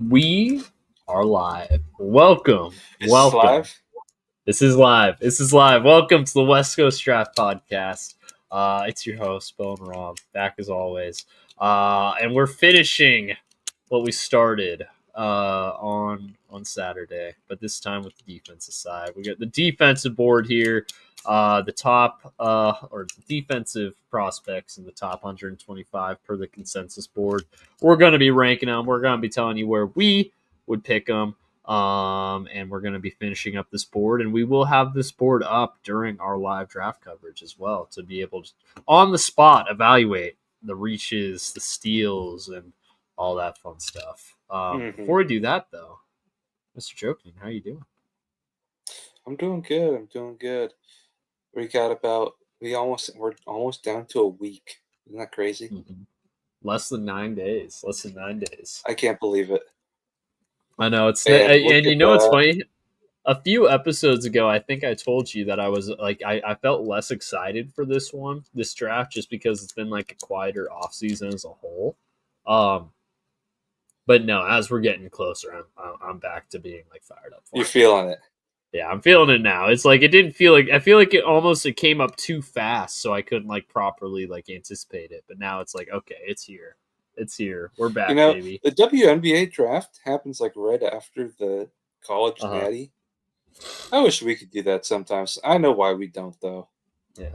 We are live. Welcome. Is this Welcome. live? This is live. This is live. Welcome to the West Coast Draft Podcast. It's your host, Bill and Rob, back as always. And we're finishing what we started on Saturday, but this time with the defensive side. We got the defensive board here. The top or the defensive prospects in the top 125 per the consensus board. We're going to be ranking them. We're going to be telling you where we would pick them. And we're going to be finishing up this board, and we will have this board up during our live draft coverage as well to be able to, on the spot, evaluate the reaches, the steals, and all that fun stuff. Before we do that, though, Mr. Joking, how you doing? I'm doing good. We're almost down to a week. Isn't that crazy? Mm-hmm. Less than 9 days. I can't believe it. I know it's And you know what's funny? A few episodes ago, I think I told you that I was like I felt less excited for this draft, just because it's been like a quieter offseason as a whole. But no, as we're getting closer, I'm back to being like fired up. You're feeling it. Yeah, I'm feeling it now. It's like it didn't feel like I feel like it came up too fast, so I couldn't like properly like anticipate it. But now it's like, okay, it's here. It's here. We're back, baby. The WNBA draft happens like right after the college natty. I wish we could do that sometimes. I know why we don't, though. Yeah.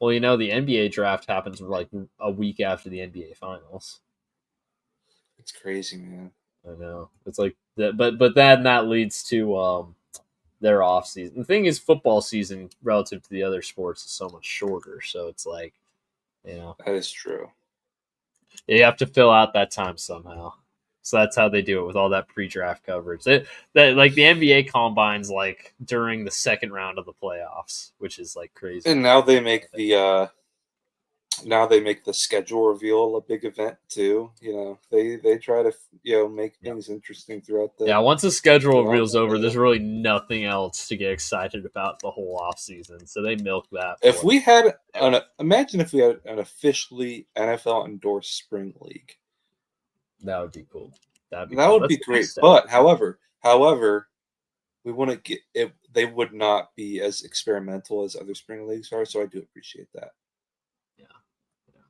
Well, you know, the NBA draft happens like a week after the NBA finals. It's crazy, man. I know. It's like that, but then that leads to their off season. The thing is, football season relative to the other sports is so much shorter. So it's like, you know, that is true. You have to fill out that time somehow. So that's how they do it with all that pre-draft coverage. That like the NBA combines like during the second round of the playoffs, which is like crazy. And now they make the schedule reveal a big event too. You know, they try to make things interesting throughout the. Yeah, once the schedule reveal's over, there's really nothing else to get excited about the whole off season. So they milk that. If we had imagine if we had an officially NFL endorsed spring league. That would be cool. That would be great. But however, we wouldn't get it. They would not be as experimental as other spring leagues are. So I do appreciate that. Yeah. There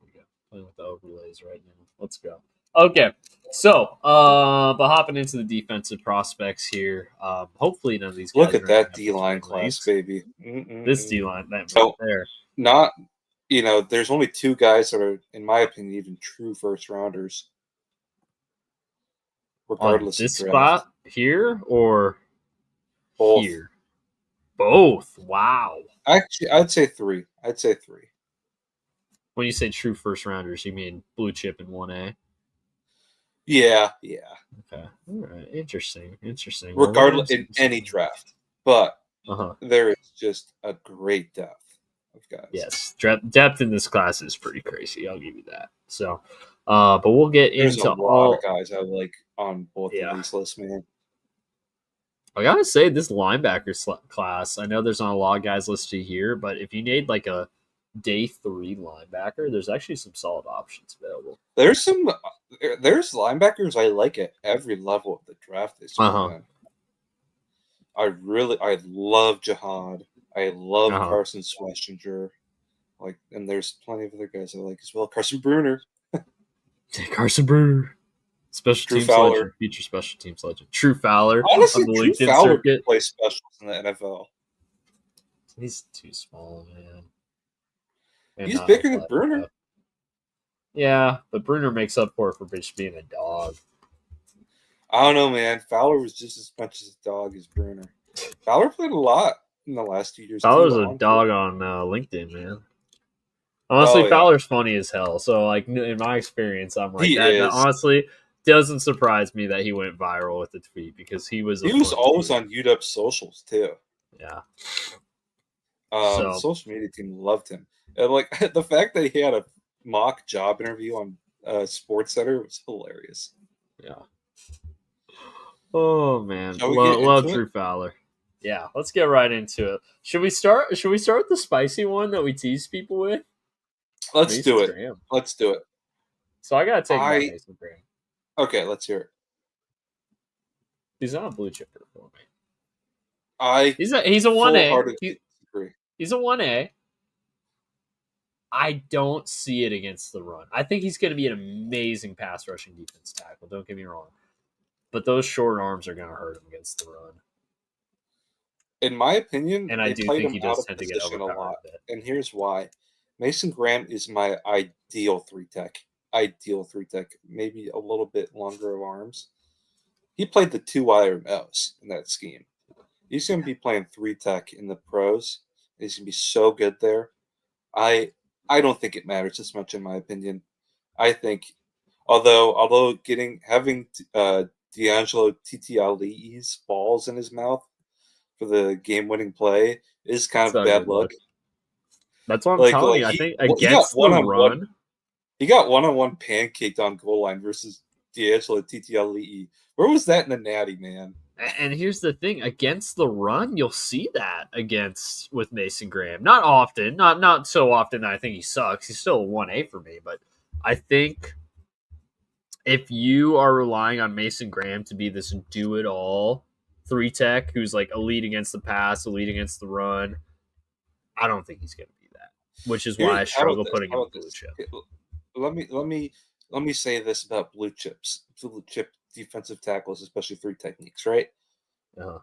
we go. Playing with the overlays right now. Let's go. Okay. So, but hopping into the defensive prospects here. Hopefully none of these guys. Look at that D-line class, baby. This D-line, that right there. Not, there's only two guys that are, in my opinion, even true first rounders. Regardless on this of spot here or both. Here? Both. Wow. Actually, I'd say three. When you say true first rounders, you mean blue chip in 1A? Yeah. Okay. All right. Interesting. Regardless, in any draft. But there is just a great depth of guys. Yes. Depth in this class is pretty crazy. I'll give you that. So, but we'll get into a lot of guys I like on both of these lists, man. I gotta say, this linebacker class, I know there's not a lot of guys listed here, but if you need like a day 3 linebacker, there's actually some solid options available. There's linebackers I like at every level of the draft this year. I love Jihad. I love Carson Schlesinger. And there's plenty of other guys I like as well. Carson Bruner. Carson Bruner. Special teams legend, future special teams legend. True Fowler. Honestly, True Fowler could play specials in the NFL. He's too small, man. He's bigger than Bruner. Yeah, but Bruner makes up for it for just being a dog. I don't know, man. Fowler was just as much as a dog as Bruner. Fowler played a lot in the last 2 years. Fowler's a dog on LinkedIn, man. Honestly, Fowler's funny as hell. So, like, in my experience, I'm like, that honestly doesn't surprise me that he went viral with the tweet, because he was always on UW socials too. Yeah. The social media team loved him. And like the fact that he had a mock job interview on SportsCenter was hilarious. Yeah. Oh man, love True Fowler. Yeah, let's get right into it. Should we start with the spicy one that we tease people with? Let's do it. So I gotta take Mason Graham. Okay, let's hear it. He's not a blue chipper for me. I He's a 1A. full-heartedly disagree. He's a 1A. I don't see it against the run. I think he's going to be an amazing pass rushing defense tackle. Don't get me wrong. But those short arms are going to hurt him against the run. In my opinion, And I they do played think him he out does of tend to get position a overpowered lot. a bit. And here's why. Mason Graham is my ideal 3-tech. Maybe a little bit longer of arms. He played the 2-wire nose in that scheme. He's going to be playing 3-tech in the pros. He's going to be so good there. I don't think it matters as much in my opinion. I think, although having D'Angelo Titiali's balls in his mouth for the game-winning play is kind of a bad look. That's what I'm telling you. I think against the run, he got one-on-one pancaked on goal line versus D'Angelo Titiali. Where was that in the natty, man? And here's the thing: against the run, you'll see that with Mason Graham. Not often, not so often that I think he sucks. He's still a 1A for me, but I think if you are relying on Mason Graham to be this do-it-all 3-tech who's like elite against the pass, elite against the run, I don't think he's going to be that. Which is why I struggle putting him in blue chip. Let me say this about blue chip defensive tackles, especially 3 techniques, right? Uh-huh.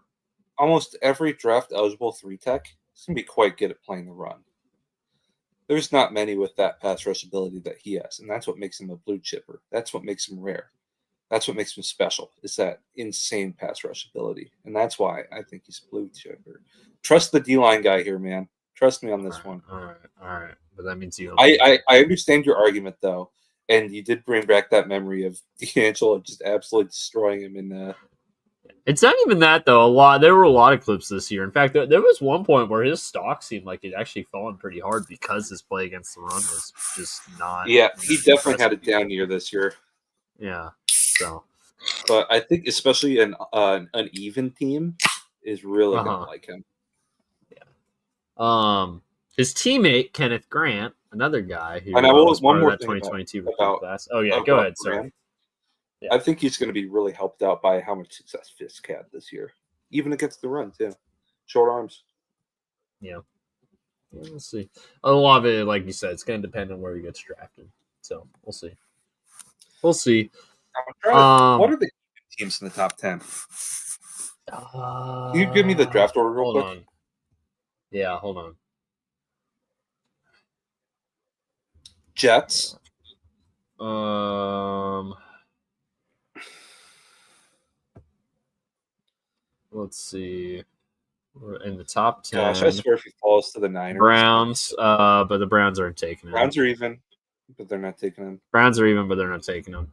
Almost every draft eligible 3-tech is going to be quite good at playing the run. There's not many with that pass rush ability that he has, and that's what makes him a blue chipper. That's what makes him rare. That's what makes him special, is that insane pass rush ability. And that's why I think he's a blue chipper. Trust the D-line guy here, man. Trust me on this one. All right. But that means you. I understand your argument, though, and you did bring back that memory of D'Angelo just absolutely destroying him in. It's not even that though. There were a lot of clips this year. In fact, there was one point where his stock seemed like it actually fallen pretty hard because his play against the run was just not. Yeah, he definitely had a down year this year. Yeah. So, but I think especially an even team is really gonna like him. Yeah. His teammate Kenneth Grant, another guy who was part of that 2022 recruit class. Oh yeah, go ahead, sir. Yeah. I think he's going to be really helped out by how much success Fisk had this year, even against the run too. Short arms. Yeah, we'll see. A lot of it, like you said, it's going to depend on where he gets drafted. So we'll see. What are the teams in the top 10? Can you give me the draft order real quick? On. Yeah, hold on. Jets. Let's see. We're in the top 10. Gosh, I swear if he falls to the Niners. Browns, but the Browns aren't taking him. Browns are even, but they're not taking him. Browns are even, but they're not taking him.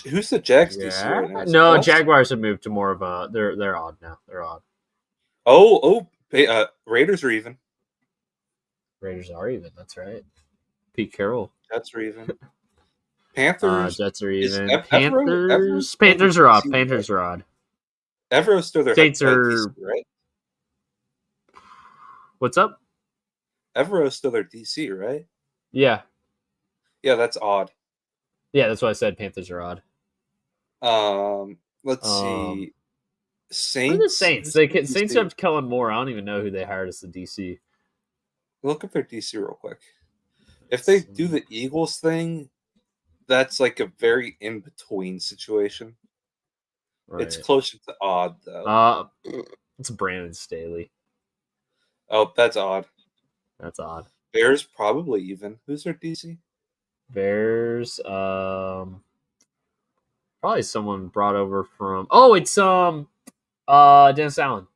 Who's the Jags DC right now? No, Jaguars have moved to more of a. They're odd now. They're odd. Raiders are even. Raiders are even. That's right. Pete Carroll. Jets are even. Panthers. Jets are even. Panthers are odd. Panthers are odd. Everett's still their Saints are DC, right? What's up? Everett's still their DC, right? Yeah. Yeah, that's odd. Yeah, that's why I said Panthers are odd. Let's see. Saints. Who are the Saints? Saints have Kellen Moore. I don't even know who they hired as the DC. Look up their DC real quick. If they do the Eagles thing, that's like a very in-between situation. Right. It's closer to odd, though. It's Brandon Staley. Oh, that's odd. That's odd. Bears probably even. Who's their DC? Bears, probably someone brought over from. Oh, it's Dennis Allen.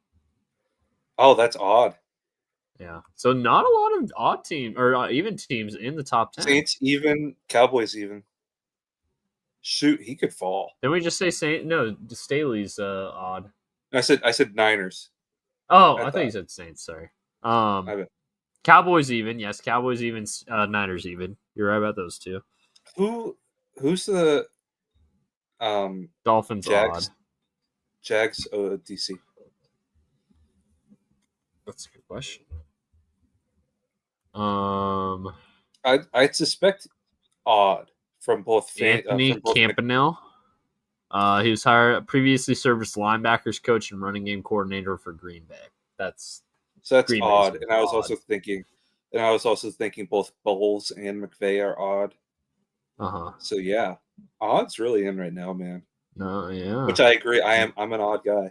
Oh, that's odd. Yeah. So not a lot of odd team or even teams in the top 10. Saints even, Cowboys even. Shoot, he could fall. Didn't we just say Saint? No, Staley's odd. I said Niners. Oh, I thought you said Saints. Sorry. Cowboys even. Yes, Cowboys even. Niners even. You're right about those two. Who's the Dolphins Jags? odd. Jags DC. That's a good question. I suspect odd from both Anthony Campanile. He was previously served as linebackers coach and running game coordinator for Green Bay. That's Green Bay's odd. And I was odd. also thinking both Bowles and McVay are odd. Uh-huh. So yeah, odd's really in right now, man. No, yeah. Which I agree. I'm an odd guy.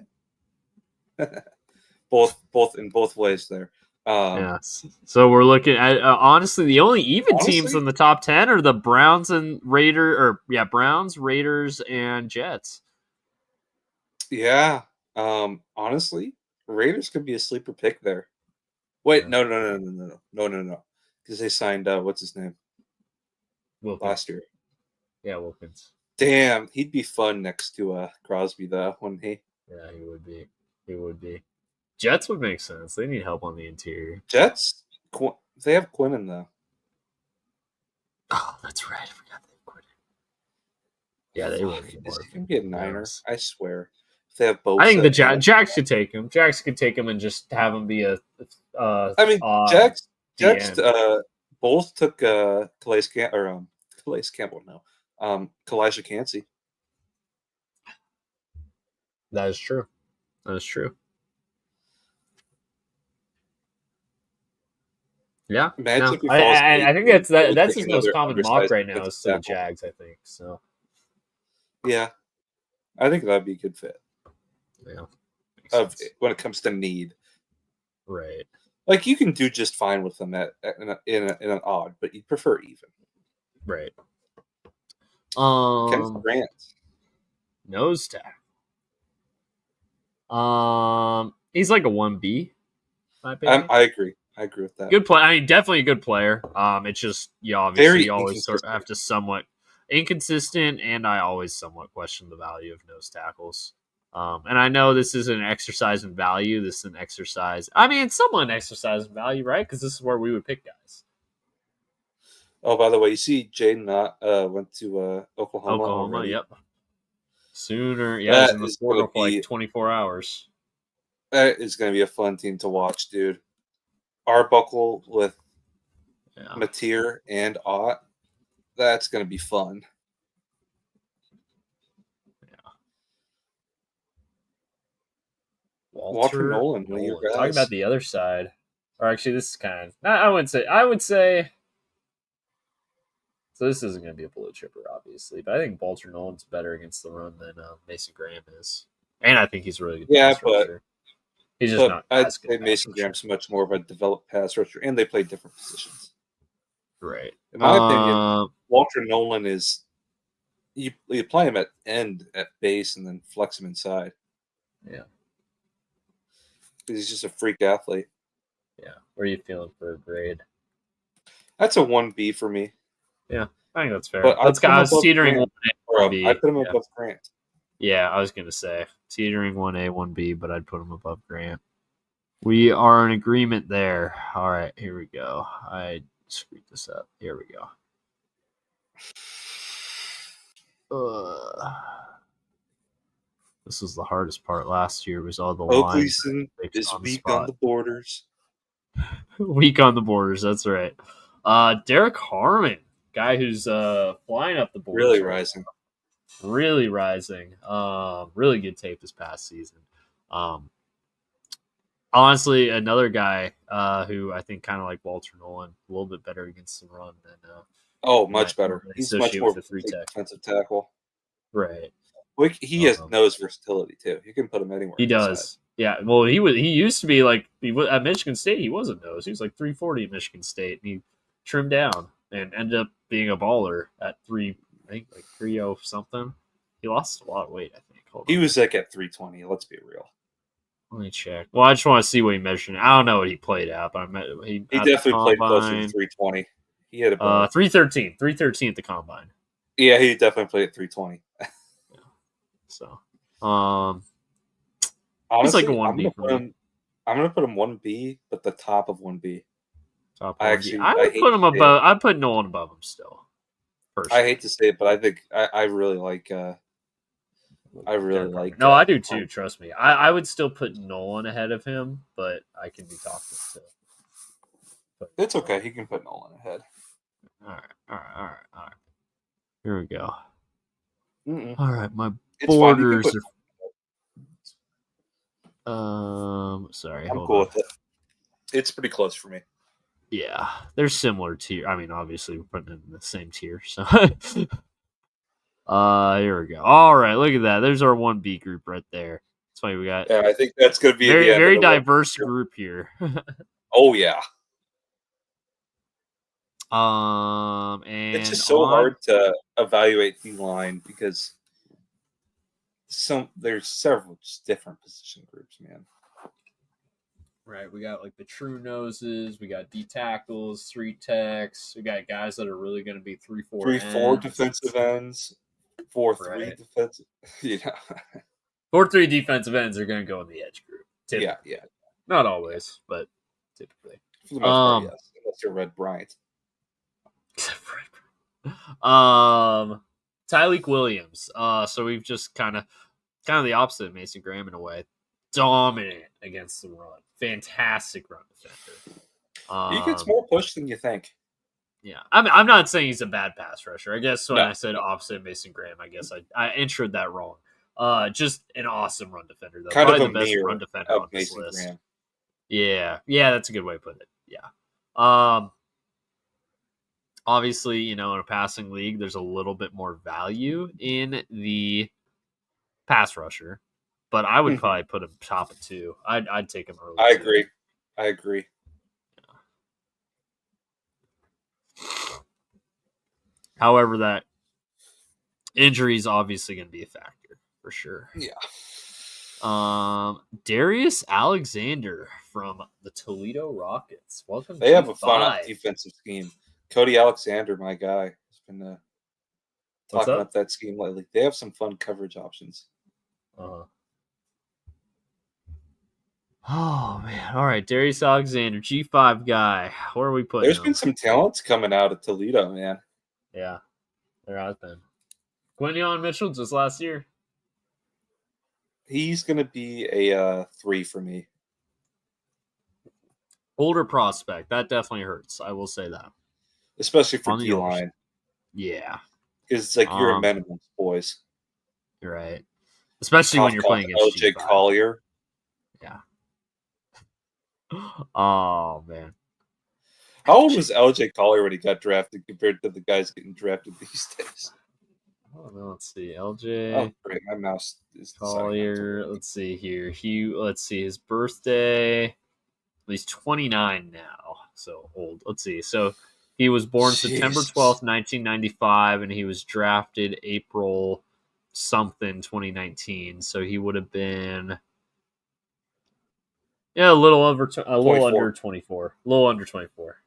both in both ways there. Yeah. So we're looking at honestly the only even teams in the top 10 are the Browns and Browns, Raiders, and Jets. Yeah. Honestly, Raiders could be a sleeper pick there. Wait, no. Because they signed what's his name? Wilkins. Last year. Yeah, Wilkins. Damn, he'd be fun next to Crosby though, wouldn't he? Yeah, he would be. He would be. Jets would make sense. They need help on the interior. Jets, they have Quinnen though. Oh, that's right. I forgot they have Quinnen. Yeah, they really need more. He can be a Niner. I swear. If they have both. I think the Jags could take him. Jags could take him and just have him be a. Jags. Both took Calais Campbell. No, Kalijah Cansey. That is true. Yeah, no. I think that's his most common mock right now is to the Jags. I think so. Yeah, I think that'd be a good fit. Yeah, when it comes to need, right? Like you can do just fine with them in an odd, but you prefer even, right? Kenneth Grant, nose tackle. He's like a 1B. I agree. I agree with that. Good play. I mean, definitely a good player. It's just you always sort of have to somewhat inconsistent, and I always somewhat question the value of nose tackles. And I know this isn't an exercise in value. This is an exercise. I mean, it's somewhat an exercise in value, right? Because this is where we would pick guys. Oh, by the way, you see Jaden Knott went to Oklahoma. Already. Yep. Sooner, yeah, he's in the portal for like 24 hours. That is going to be a fun team to watch, dude. Arbuckle with Mateer and Ott. That's going to be fun. Yeah. Walter Nolan. Talking about the other side. Or actually, this is kind of... I would say... So this isn't going to be a blue chipper, obviously. But I think Walter Nolan's better against the run than Mason Graham is. And I think he's really good. Yeah, but... He's just not. I'd say Mason Graham's much more of a developed pass rusher, and they play different positions. Right. In my opinion, Walter Nolan is you play him at end at base and then flex him inside. Yeah. Because he's just a freak athlete. Yeah. What are you feeling for a grade? That's a 1B for me. Yeah, I think that's fair. But I was teetering 1A. I put him above Grant. Yeah, I was going to say teetering 1A, 1B, but I'd put him above Grant. We are in agreement there. All right, here we go. I screwed this up. Here we go. This was the hardest part last year. Was all the lines. Oakleeson is weak on the borders. Weak on the borders. That's right. Derek Harmon, guy who's flying up the board. Really rising. Really good tape this past season. Honestly, another guy who I think kind of like Walter Nolan, a little bit better against the run than much better. He's much more of a defensive tackle. Right. He has nose versatility too. You can put him anywhere. He does. Yeah. Well, he used to be like at Michigan State. He was a nose. He was like 340 at Michigan State, and he trimmed down and ended up being a baller at 30 something. He lost a lot of weight, I think. He was like at 320. Let's be real. Let me check. Well, I just want to see what he measured. I don't know what he played at, but he definitely played closer to 320. He had a 313 at the combine. Yeah, he definitely played at 320. So, honestly, he's like a 1B for me. I'm gonna put him 1B, but the top of 1B. I would put him above. I put Nolan above him still. Personally. I hate to say it, but I think I really like. No, I do too. Trust me. I would still put Nolan ahead of him, but I can be talked into. It's okay. He can put Nolan ahead. All right. Here we go. Mm-mm. All right, my It's fine. You can borders. put. Sorry, I'm hold cool on. with it. It's pretty close for me. Yeah, they're similar tier. I mean, obviously we're putting it in the same tier. So, here we go. All right, look at that. There's our 1B group right there. That's why we got Yeah, I think that's going to be the very end of very the one. diverse group here. Oh yeah, And it's just so hard to evaluate D line because there's several just different position groups, man. Right, we got like the true noses, we got D tackles, 3 techs, we got guys that are really going to be 3-4 3-4 ends. defensive ends, 4-3 Right. defensive. Yeah, 4-3 defensive ends are going to go in the edge group. Typically. yeah. Not always, but typically. For the most part, yes. Unless you're Red Bryant. Tyleek Williams. So we've just kind of the opposite of Mason Graham in a way. Dominant against the run. Fantastic run defender. He gets more push than you think. Yeah, I'm not saying he's a bad pass rusher. I guess when No. I said opposite of Mason Graham, I guess I introed that wrong. Just an awesome run defender, though. Kind Probably of a the best mirror run defender of on this Mason list. Graham. Yeah, that's a good way to put it. Yeah. Obviously, in a passing league, there's a little bit more value in the pass rusher, but I would probably put him top of 2. I'd take him early. I agree. However, that injury is obviously going to be a factor for sure. Yeah. Darius Alexander from the Toledo Rockets. Welcome. They have a fun defensive scheme. Cody Alexander, my guy, has been talking up that scheme lately. They have some fun coverage options. Oh man! All right, Darius Alexander, G5 guy. Where are we putting? There's been some talents coming out of Toledo, man. Yeah, there has been. Quinion Mitchell just last year. He's going to be a 3 for me. Older prospect. That definitely hurts. I will say that. Especially for D-line. Yeah. Because it's like you're amenable, boys. You're right. Especially when you're playing against LJ Collier. Yeah. Oh, man. How old was LJ Collier when he got drafted compared to the guys getting drafted these days? Oh, no, let's see. LJ. Oh, great. My mouse is Collier. Let's see here. Let's see. His birthday. He's 29 now. So old. Let's see. So he was born September 12th, 1995, and he was drafted April something 2019. So he would have been a little under 24. A little under 24.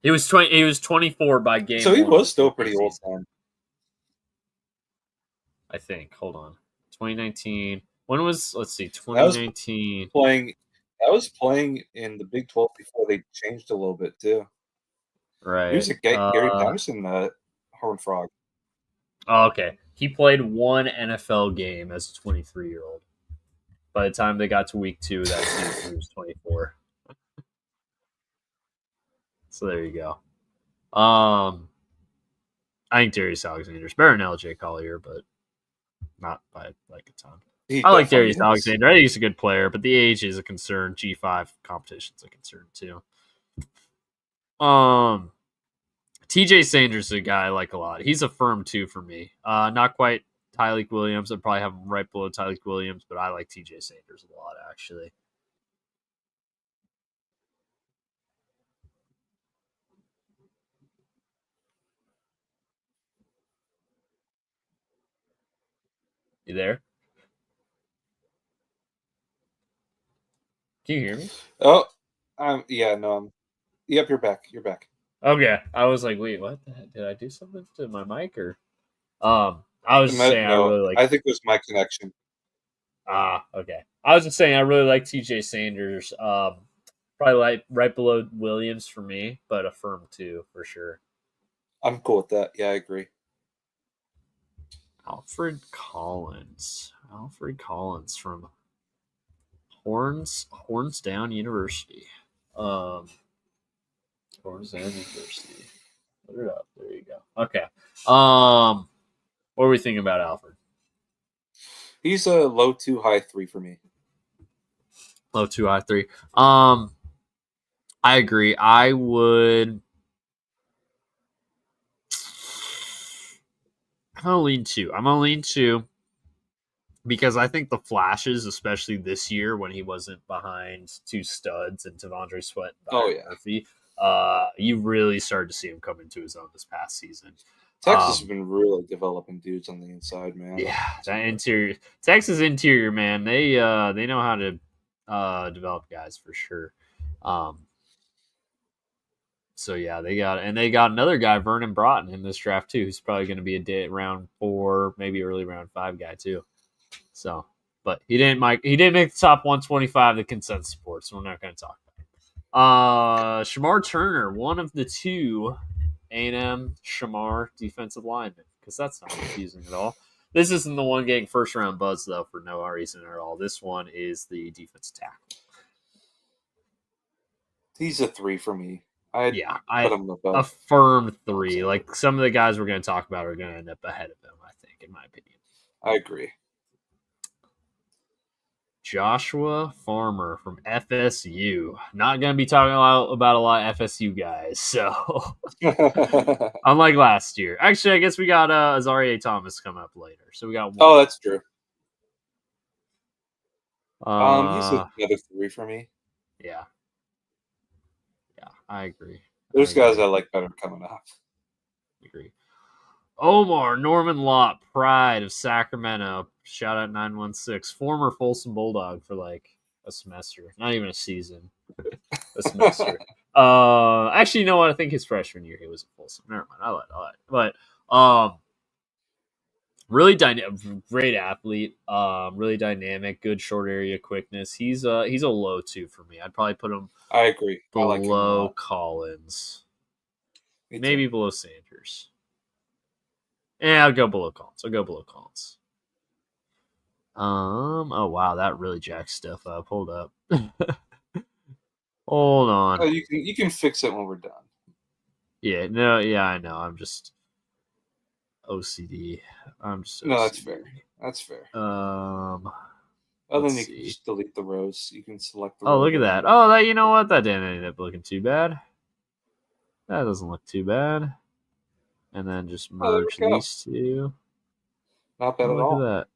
He was 24 by game. So he was still pretty old then. I think. Hold on. 2019. When was 2019? I was playing in the Big 12 before they changed a little bit too. Right. He was a Gary Patterson Horned Frog. Oh, okay. He played one NFL game as a 23-year-old. By the time they got to week 2, that season he was 24. So there you go. I think Darius Alexander's better than LJ Collier, but not by like a ton. I like Darius Alexander. I think he's a good player, but the age is a concern. G5 competition's a concern too. TJ Sanders is a guy I like a lot. He's a firm 2 for me. Not quite Tyleek Williams. I'd probably have him right below Tyleek Williams, but I like TJ Sanders a lot, actually. You there? Can you hear me? Oh, yeah, no. Yep, you're back. You're back. Okay. I was like, wait, what? Did I do something to my mic or? I was just saying I really like. I think it was my connection. Okay. I was just saying I really like TJ Sanders. Probably like right below Williams for me, but a firm 2 for sure. I'm cool with that. Yeah, I agree. Alfred Collins from Hornsdown University. Hornsdown University. Put it up. There you go. Okay. What are we thinking about Alfred? He's a low 2, high 3 for me. Low 2, high 3. I agree. I'm gonna lean 2. I'm gonna lean 2 because I think the flashes, especially this year when he wasn't behind two studs and T'Vondre Sweat and Byron Murphy, you really started to see him come into his own this past season. Texas has been really developing dudes on the inside, man. Yeah, that interior, Texas interior, man. They know how to develop guys for sure. So yeah, they got another guy, Vernon Broughton, in this draft too, who's probably going to be a round 4, maybe early round 5 guy too. So, but he didn't make the top 125 the consensus report, so we're not going to talk about it. Shamar Turner, one of the two A&M Shamar defensive linemen, because that's not confusing at all. This isn't the one getting first round buzz though for no reason at all. This one is the defensive tackle. He's a 3 for me. I a firm 3. Like some of the guys we're going to talk about are going to end up ahead of him, I think, in my opinion. I agree. Joshua Farmer from FSU. Not going to be talking about a lot of FSU guys, so unlike last year. Actually, I guess we got Azareye'h Thomas coming up later, so we got one. Oh, that's true. He's another 3 for me. Yeah, I agree. There's guys I like better coming up. I agree. Omar Norman Lott, pride of Sacramento. Shout out 916. Former Folsom Bulldog for like a semester. Not even a season. A semester. Actually, you know what? I think his freshman year he was at Folsom. Never mind. I lied. But really great athlete. Really dynamic. Good short area quickness. He's a low 2 for me. I'd probably put him. I agree. Below Collins. Maybe below Sanders. Yeah, I'll go below Collins. Oh wow, that really jacks stuff up. Hold up. Hold on. Oh, you can fix it when we're done. Yeah, no, yeah, I know. I'm just OCD. No, that's fair. That's fair. Then you can just delete the rows. You can select the row. Look at that. Oh, you know what? That didn't end up looking too bad. That doesn't look too bad. And then just merge these two. Not bad at all. Look at that.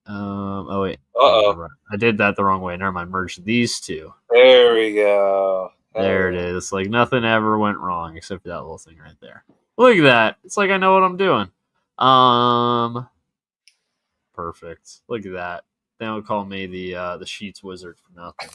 Oh wait. Uh-oh. I did that the wrong way. Never mind. Merge these two. There we go. There it is. Like nothing ever went wrong except for that little thing right there. Look at that. It's like I know what I'm doing. Perfect. Look at that. They don't call me the Sheets Wizard for nothing.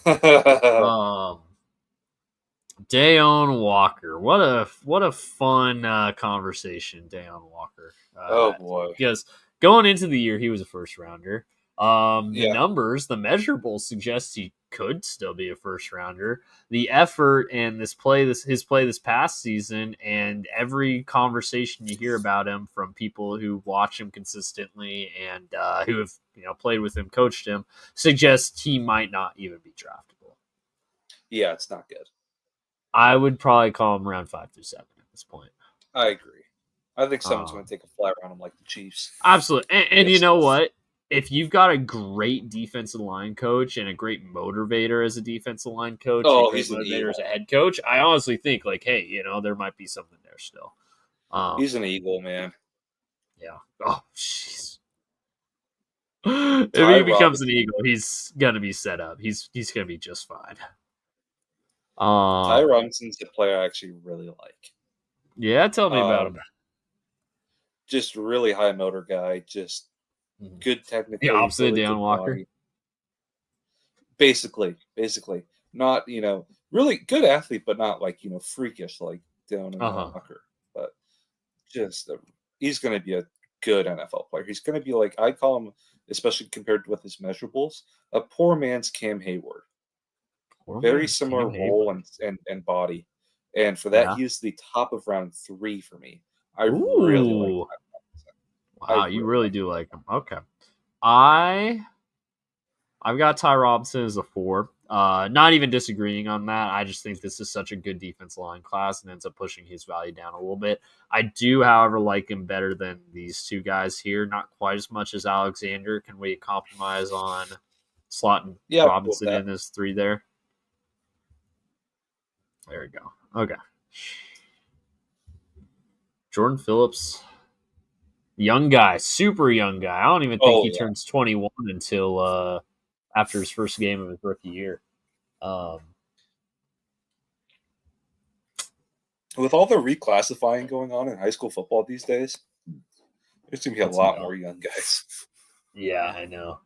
Dayon Walker. What a fun conversation, Dayon Walker. Oh boy. Because going into the year he was a first rounder. The numbers, the measurables suggest he could still be a first rounder. The effort and his play this past season, and every conversation you hear about him from people who watch him consistently and who have played with him, coached him, suggests he might not even be draftable. Yeah, it's not good. I would probably call him around 5 through 7 at this point. I agree. I think someone's going to take a flyer on him like the Chiefs. Absolutely. And you know what? If you've got a great defensive line coach and a great motivator as a defensive line coach, and a great motivator as a head coach, I honestly think hey, there might be something there still. He's an Eagle, man. Yeah. Oh, jeez. If he becomes an Eagle, he's gonna be set up. He's gonna be just fine. Ty Robinson's a player I actually really like. Yeah, tell me about him. Just really high motor guy. Just good technical. The opposite of Dayon Walker. Body. Basically, not really good athlete, but not like freakish like Dayon Walker. But just he's going to be a good NFL player. He's going to be like, I call him, especially compared with his measurables, a poor man's Cam Hayward. Very similar role and body, and for that, he's the top of round 3 for me. I really like him. Wow, you really do like him. Okay. I've got Ty Robinson as a 4. Not even disagreeing on that. I just think this is such a good defensive line class and ends up pushing his value down a little bit. I do, however, like him better than these two guys here. Not quite as much as Alexander. Can we compromise on slotting Yeah, Robinson in as 3 there? There we go. Okay. Jordan Phillips, young guy, super young guy. I don't even think he turns 21 until after his first game of his rookie year. With all the reclassifying going on in high school football these days, there's going to be a lot more young guys. Yeah, I know.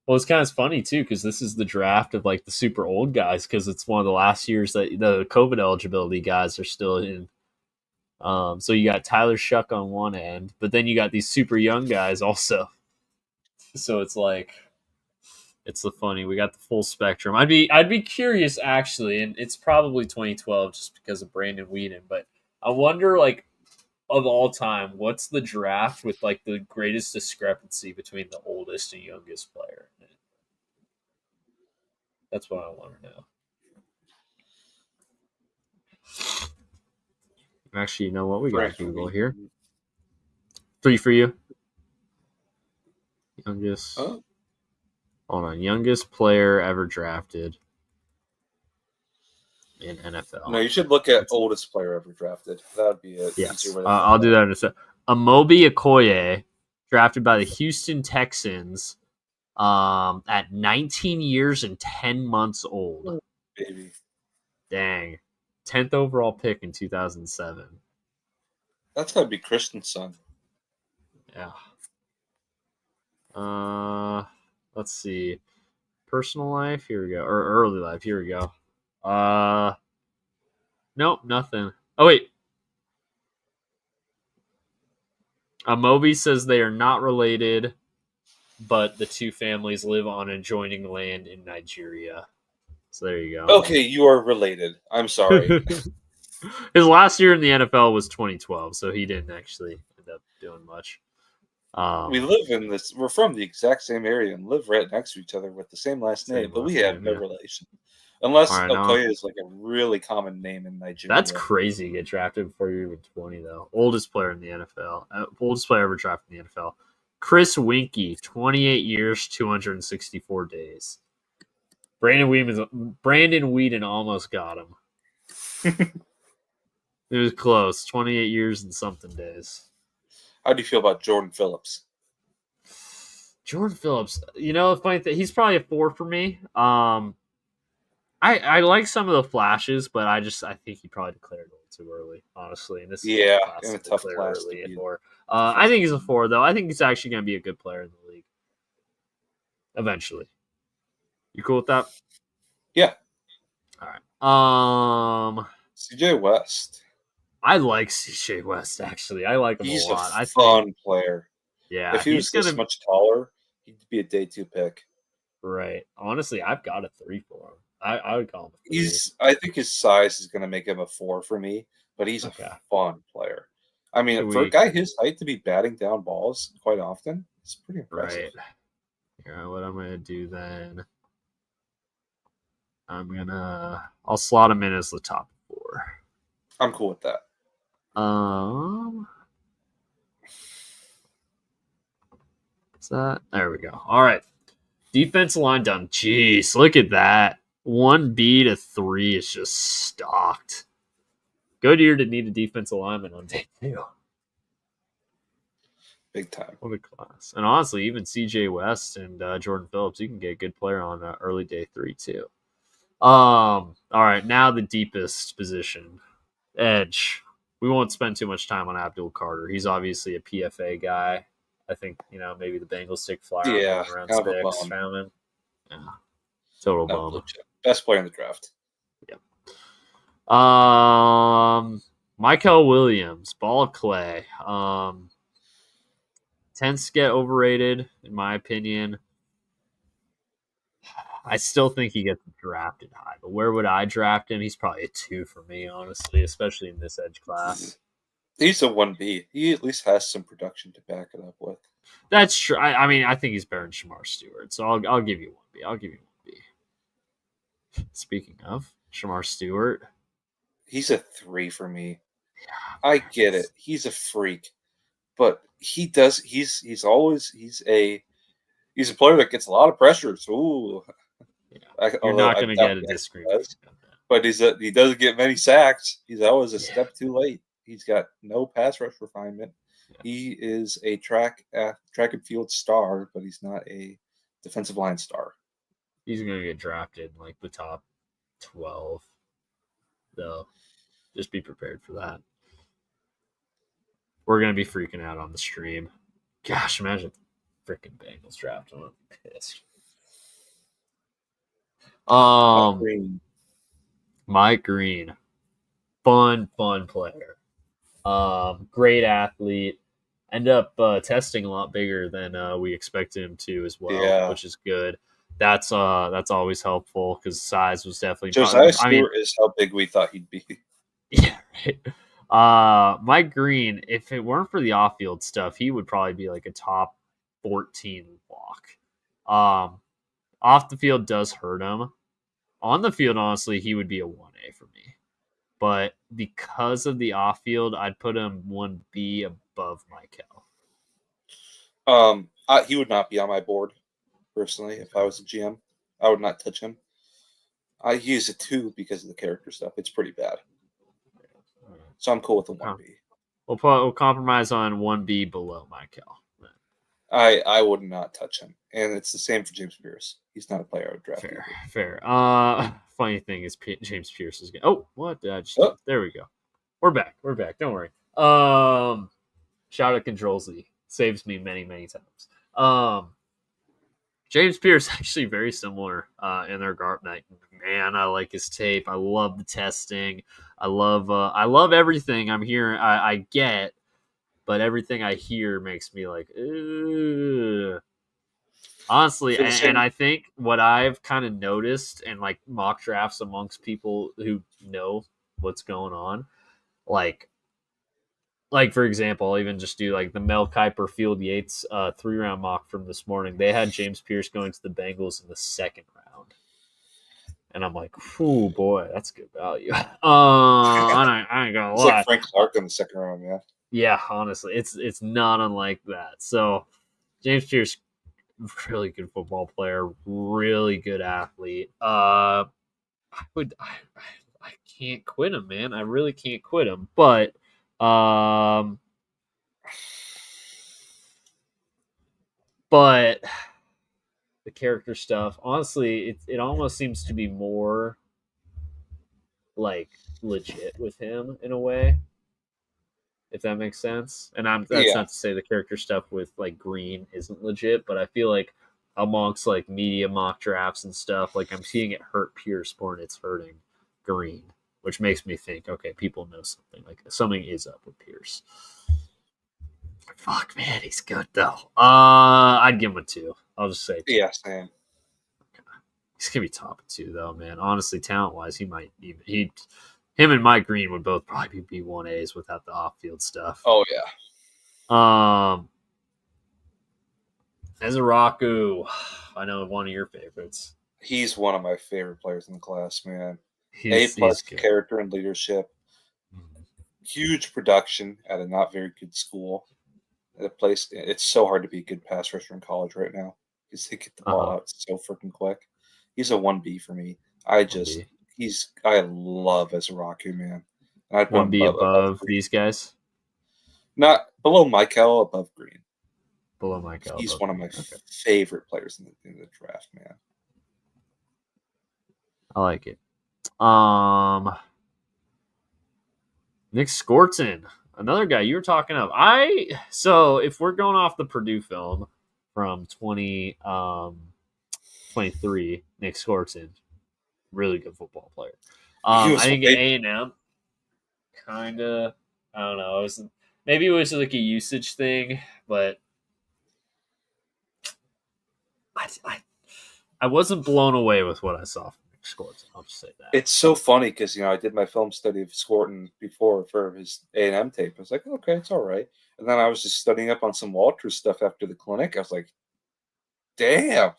Well, it's kind of funny, too, because this is the draft of, like, the super old guys, because it's one of the last years that the COVID eligibility guys are still in. So you got Tyler Shuck on one end, but then you got these super young guys also. So it's like, it's the funny. We got the full spectrum. I'd be curious, actually, and it's probably 2012 just because of Brandon Weeden, but I wonder, like, of all time, what's the draft with, like, the greatest discrepancy between the oldest and youngest player? That's what I want to know. Actually, you know what? We got Google here. 3 for you. Youngest. Hold on. Youngest player ever drafted in NFL. No, you should look at oldest player ever drafted. That would be it. Yes. I'll do that in a second. Amobi Okoye, drafted by the Houston Texans at 19 years and 10 months old. Oh, baby. Dang. 10th overall pick in 2007. That's got to be Christian's son. Yeah. Let's see. Personal life, here we go. Or early life, here we go. Nope, nothing. Oh, wait. Amobi says they are not related, but the two families live on adjoining land in Nigeria. So there you go. Okay, you are related. I'm sorry. His last year in the NFL was 2012, so he didn't actually end up doing much. We live in this. We're from the exact same area and live right next to each other with the same last name, but we have no relation. Unless Okoye is like a really common name in Nigeria. That's crazy to get drafted before you're even 20, though. Oldest player in the NFL. Oldest player ever drafted in the NFL. Chris Winkie, 28 years, 264 days. Brandon Weeden almost got him. It was close. 28 years and something days. How do you feel about Jordan Phillips? Jordan Phillips, you know, funny thing, he's probably a 4 for me. I like some of the flashes, but I think he probably declared a little too early, honestly. And this in a tough class to be. I think he's a 4, though. I think he's actually going to be a good player in the league eventually. You cool with that? Yeah. All right. CJ West. I like CJ West, actually. I like him a lot. He's a fun player. Yeah. If he was this much taller, he'd be a day 2 pick. Right. Honestly, I've got a 3 for him. I would call him a 3. I think his size is going to make him a 4 for me, but he's a fun player. I mean, for a guy his height to be batting down balls quite often, it's pretty impressive. Right. Yeah, what I'm going to do then, I'll slot him in as the top 4. I'm cool with that. What's that? There we go. All right. Defensive line done. Jeez, look at that. 1B to 3 is just stocked. Goodyear didn't need a defensive lineman on day 2. Big time. What a class. And honestly, even CJ West and Jordan Phillips, you can get a good player on early day 3 too. All right, now the deepest position. Edge. We won't spend too much time on Abdul Carter. He's obviously a PFA guy. I think, maybe the Bengals take flyer around 6. Found him. Yeah. Total bum. Best player in the draft. Yep. Michael Williams, ball of clay. Tends to get overrated, in my opinion. I still think he gets drafted high, but where would I draft him? He's probably a 2 for me, honestly, especially in this edge class. He's a 1B. He at least has some production to back it up with. That's true. I mean, I think he's better than Shamar Stewart, so I'll give you 1B. Speaking of Shamar Stewart, He's a 3 for me. I get it. He's a freak, but he's a player that gets a lot of pressures. Ooh, yeah, you're although not I going to doubt get a he actually disagreement. does. But he doesn't get many sacks. He's always a step too late. He's got no pass rush refinement. He is a track and field star, but he's not a defensive line star. He's going to get drafted in like the top 12, though. Just be prepared for that. We're going to be freaking out on the stream. Gosh, imagine freaking Bengals draft him. I'm pissed. Mike Green, fun player. Great athlete. End up testing a lot bigger than we expected him to as well, Yeah. which is good. That's always helpful because size was definitely. Josiah Stewart is how big we thought he'd be. Yeah, right. Mike Green, if it weren't for the off-field stuff, he would probably be like a top 14 walk. Off the field does hurt him. On the field, honestly, he would be a 1A for me. But because of the off field, I'd put him 1B above Michael. He would not be on my board personally if I was a GM. I would not touch him. I use a 2 because of the character stuff. It's pretty bad. So I'm cool with the 1B. We'll compromise on 1B below Michael. I would not touch him. And it's the same for James Pierce. He's not a player I would draft. Fair. Funny thing is James Pierce is getting... Oh, what did I just do? There we go. We're back. Don't worry. Shout out Control Z. Saves me many times. James Pierce actually very similar in their guard night. Man, I like his tape. I love the testing. I love everything I'm hearing. I get, but everything I hear makes me like, ugh. Honestly, and I think what I've kind of noticed in like mock drafts amongst people who know what's going on, like for example, I'll even just do like the Mel Kiper Field Yates 3-round mock from this morning. They had James Pierce going to the Bengals in the 2nd round. And I'm like, oh boy, that's good value. I ain't gonna lie. It's like Frank Clark in the 2nd round, yeah. Yeah, honestly, it's not unlike that. So James Pierce, really good football player, really good athlete. I can't quit him, man. I really can't quit him. But the character stuff, honestly, it almost seems to be more like legit with him in a way, if that makes sense. And that's not to say the character stuff with like Green isn't legit, but I feel like amongst like media mock drafts and stuff, like I'm seeing it hurt Pierce more than it's hurting Green, which makes me think, okay, people know something. Like something is up with Pierce. Fuck, man, he's good though. I'd give him a 2. I'll just say 2. Yeah, same. He's gonna be top 2 though, man. Honestly, talent wise, him and Mike Green would both probably be 1As without the off field stuff. Oh yeah. Ezeraku, I know one of your favorites. He's one of my favorite players in the class, man. He's character and leadership. Mm-hmm. Huge production at a not very good school. At a place, it's so hard to be a good pass rusher in college right now because they get the ball out so freaking quick. He's a 1B for me. I love Ezeraku, man. And I'd 1B above these guys? Not below Michael, above Green. Below Michael. He's one of my favorite players in the draft, man. I like it. Nick Skorton, another guy you were talking of. So if we're going off the Purdue film from 2023, Nick Skorton, really good football player. I think A&M kind of, I don't know. Maybe it was like a usage thing, but I wasn't blown away with what I saw from Nick Skorton. I'll just say that. It's so funny because I did my film study of Skorton before for his A&M tape. I was like, okay, it's all right. And then I was just studying up on some Walters stuff after the clinic. I was like, damn,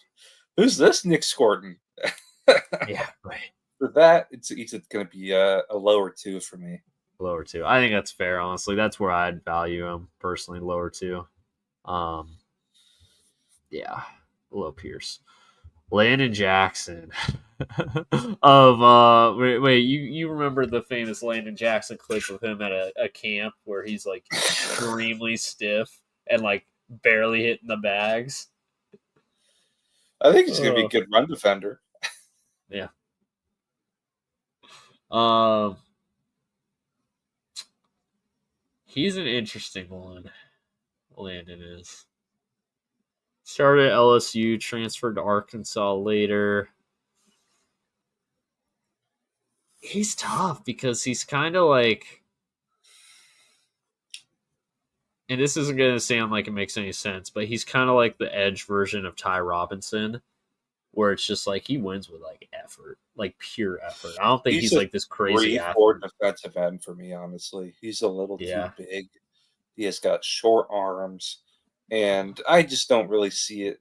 who's this Nick Skorton? Yeah, right. For that, it's going to be a lower 2 for me. Lower 2. I think that's fair, honestly. That's where I'd value him personally, lower 2. Um, yeah, below Pierce. Landon Jackson of wait, you remember the famous Landon Jackson clip of him at a camp where he's like extremely stiff and like barely hitting the bags? I think he's going to be a good run defender. Yeah. Um, he's an interesting one. Landon is. Started at LSU, transferred to Arkansas later. He's tough because he's kind of like, and this isn't going to sound like it makes any sense, but he's kind of like the edge version of Ty Robinson, where it's just like he wins with like effort, like pure effort. I don't think he's a like this crazy 3-4 athlete. defensive end for me, honestly. He's a little Yeah. too big. He has got short arms, and I just don't really see it.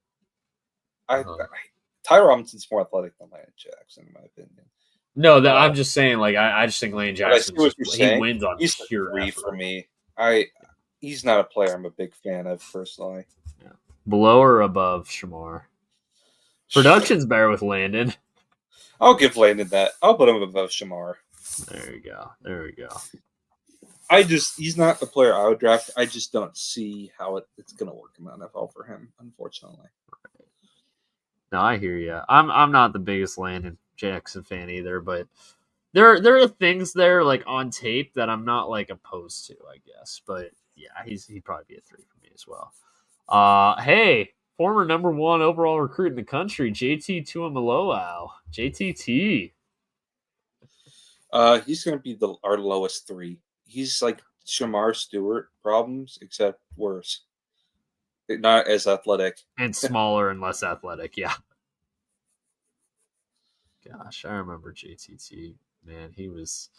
Ty Robinson's more athletic than Landon Jackson, in my opinion. No, that I'm just saying. Like I just think Lane Jackson he wins on he's pure the 3 effort. for me. He's not a player I'm a big fan of personally. Yeah. Below or above Shamar? Production's better with Landon. I'll give Landon that. I'll put him above Shamar. There we go. There we go. He's not the player I would draft. I just don't see how it's going to work in the NFL for him, unfortunately. No, I hear you. I'm not the biggest Landon Jackson fan either, but there are things there like on tape that I'm not like opposed to, I guess. But yeah, he'd probably be a 3 for me as well. Hey, former number 1 overall recruit in the country, JT Tuimoloau. JTT. He's going to be our lowest 3. He's like Shamar Stewart problems, except worse. Not as athletic. And smaller and less athletic, yeah. Gosh, I remember JTT. Man, he was...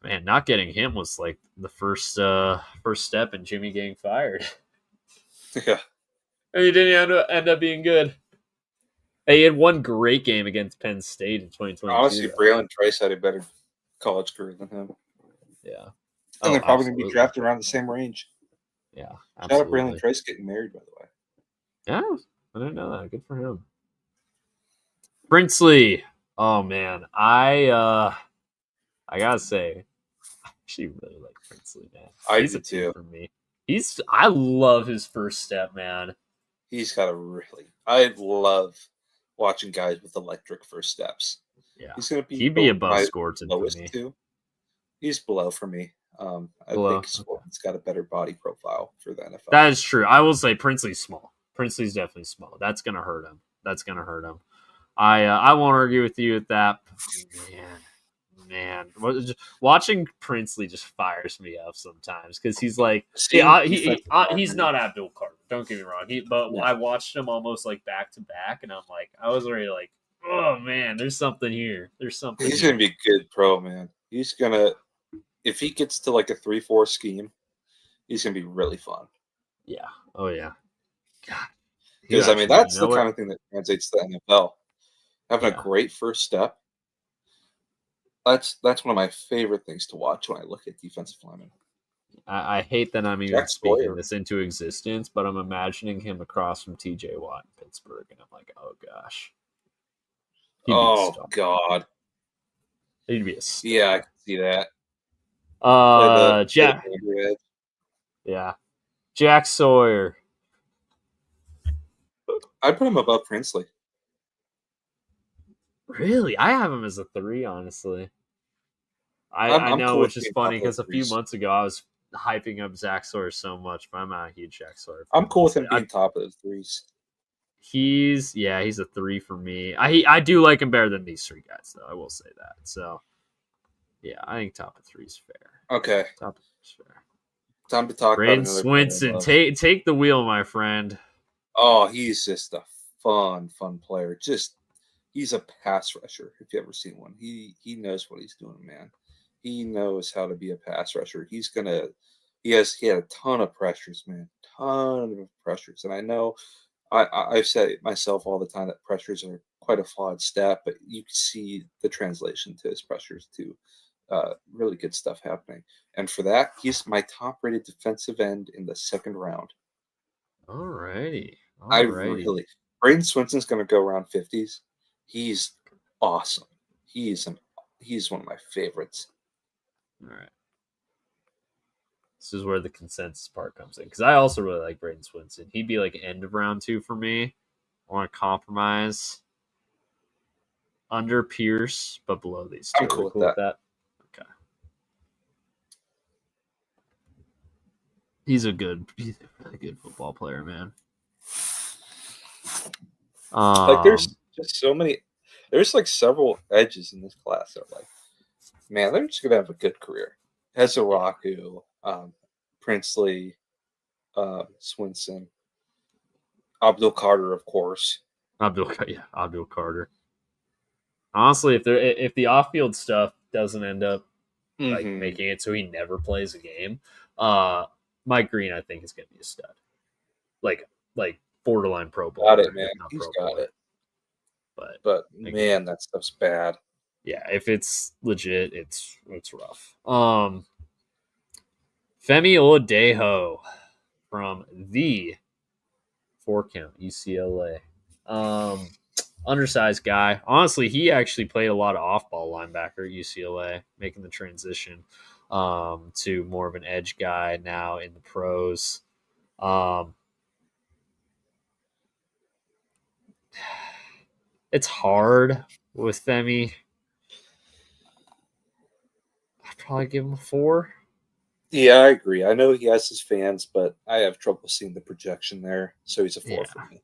Man, not getting him was like the first step in Jimmy getting fired. Yeah. And he didn't end up being good. He had one great game against Penn State in 2022. Honestly, Braylon Trice had a better college career than him. Yeah. And they're probably going to be drafted around the same range. Yeah. Shout out Braylon Trice getting married, by the way. Yeah, I didn't know that. Good for him. Princely. Oh, man. I gotta say, I actually really like Princely, man. He's a 2 for me. I love his first step, man. He's got I love watching guys with electric first steps. Yeah, he'd be above Scorton for me. 2. He's below for me. I think Scorton's got a better body profile for the NFL. That is true. I will say Princely's small. Princely's definitely small. That's gonna hurt him. I won't argue with you with that. Man, watching Princely just fires me up sometimes because he's like, he's not Abdul Carter. Don't get me wrong. I watched him almost like back to back, and I'm like, I was already like, oh man, there's something here. He's gonna be a good pro, man. He's gonna, if he gets to like a 3-4 scheme, he's gonna be really fun. Yeah. Oh yeah. God. Because I mean, that's the kind of thing that translates to the NFL. Having a great first step. That's one of my favorite things to watch when I look at defensive linemen. I hate that I'm even speaking this into existence, but I'm imagining him across from TJ Watt in Pittsburgh, and I'm like, oh gosh. Oh God. He'd be a star. Yeah, I can see that. Jack. Yeah. Jack Sawyer. I'd put him above Princely. Really? I have him as a 3, honestly. I know, which is funny because a few months ago I was hyping up Zach Sawyer so much, but I'm not a huge Jack Sawyer fan. I'm cool with him being top of those 3s. He's a 3 for me. I do like him better than these 3 guys, though. I will say that. So, yeah, I think top of 3 is fair. Okay. Top of 3 is fair. Time to talk about Swinson. Take the wheel, my friend. Oh, he's just a fun player. He's a pass rusher. If you ever seen one, he knows what he's doing, man. He knows how to be a pass rusher. He had a ton of pressures, man. Ton of pressures. And I know I've said it myself all the time that pressures are quite a flawed stat, but you can see the translation to his pressures to really good stuff happening. And for that, he's my top-rated defensive end in the second round. Alrighty. I Alrighty. really, Braden Swenson's going to go around 50s. He's awesome. He's one of my favorites. All right. This is where the consensus part comes in because I also really like Braden Swinson. He'd be like end of round 2 for me. I want to compromise under Pierce, but below these two. I'm cool We're with that. Okay. He's a really good football player, man. Like there's just so many. There's like several edges in this class that are like, man, they're just gonna have a good career. Hezaraku, Princely, Swinson, Abdul Carter, of course. Abdul Carter. Honestly, if the off field stuff doesn't end up like making it so he never plays a game, Mike Green I think is gonna be a stud. Like borderline Pro Bowl. Got it, man. He's got it. But man, that stuff's bad. Yeah, if it's legit, it's rough. Femi Oladejo from the 4-count UCLA. Undersized guy. Honestly, he actually played a lot of off-ball linebacker at UCLA, making the transition to more of an edge guy now in the pros. It's hard with Femi. I'd probably give him a 4. Yeah, I agree. I know he has his fans, but I have trouble seeing the projection there. So he's a 4 for me.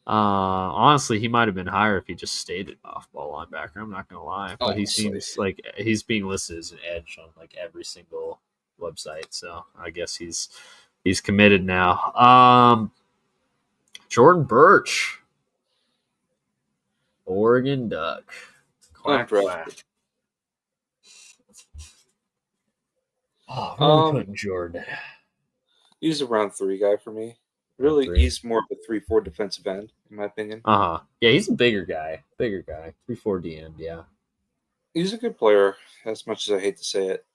Honestly, he might have been higher if he just stayed an off-ball linebacker. I'm not gonna lie, but he seems like he's being listed as an edge on like every single website. So I guess he's committed now. Jordan Birch, Oregon Duck. Quack, quack. Oh, where are we putting Jordan? He's a round 3 guy for me. Really, he's more of a 3-4 defensive end, in my opinion. Yeah, he's a bigger guy. 3-4 D end. Yeah, he's a good player. As much as I hate to say it.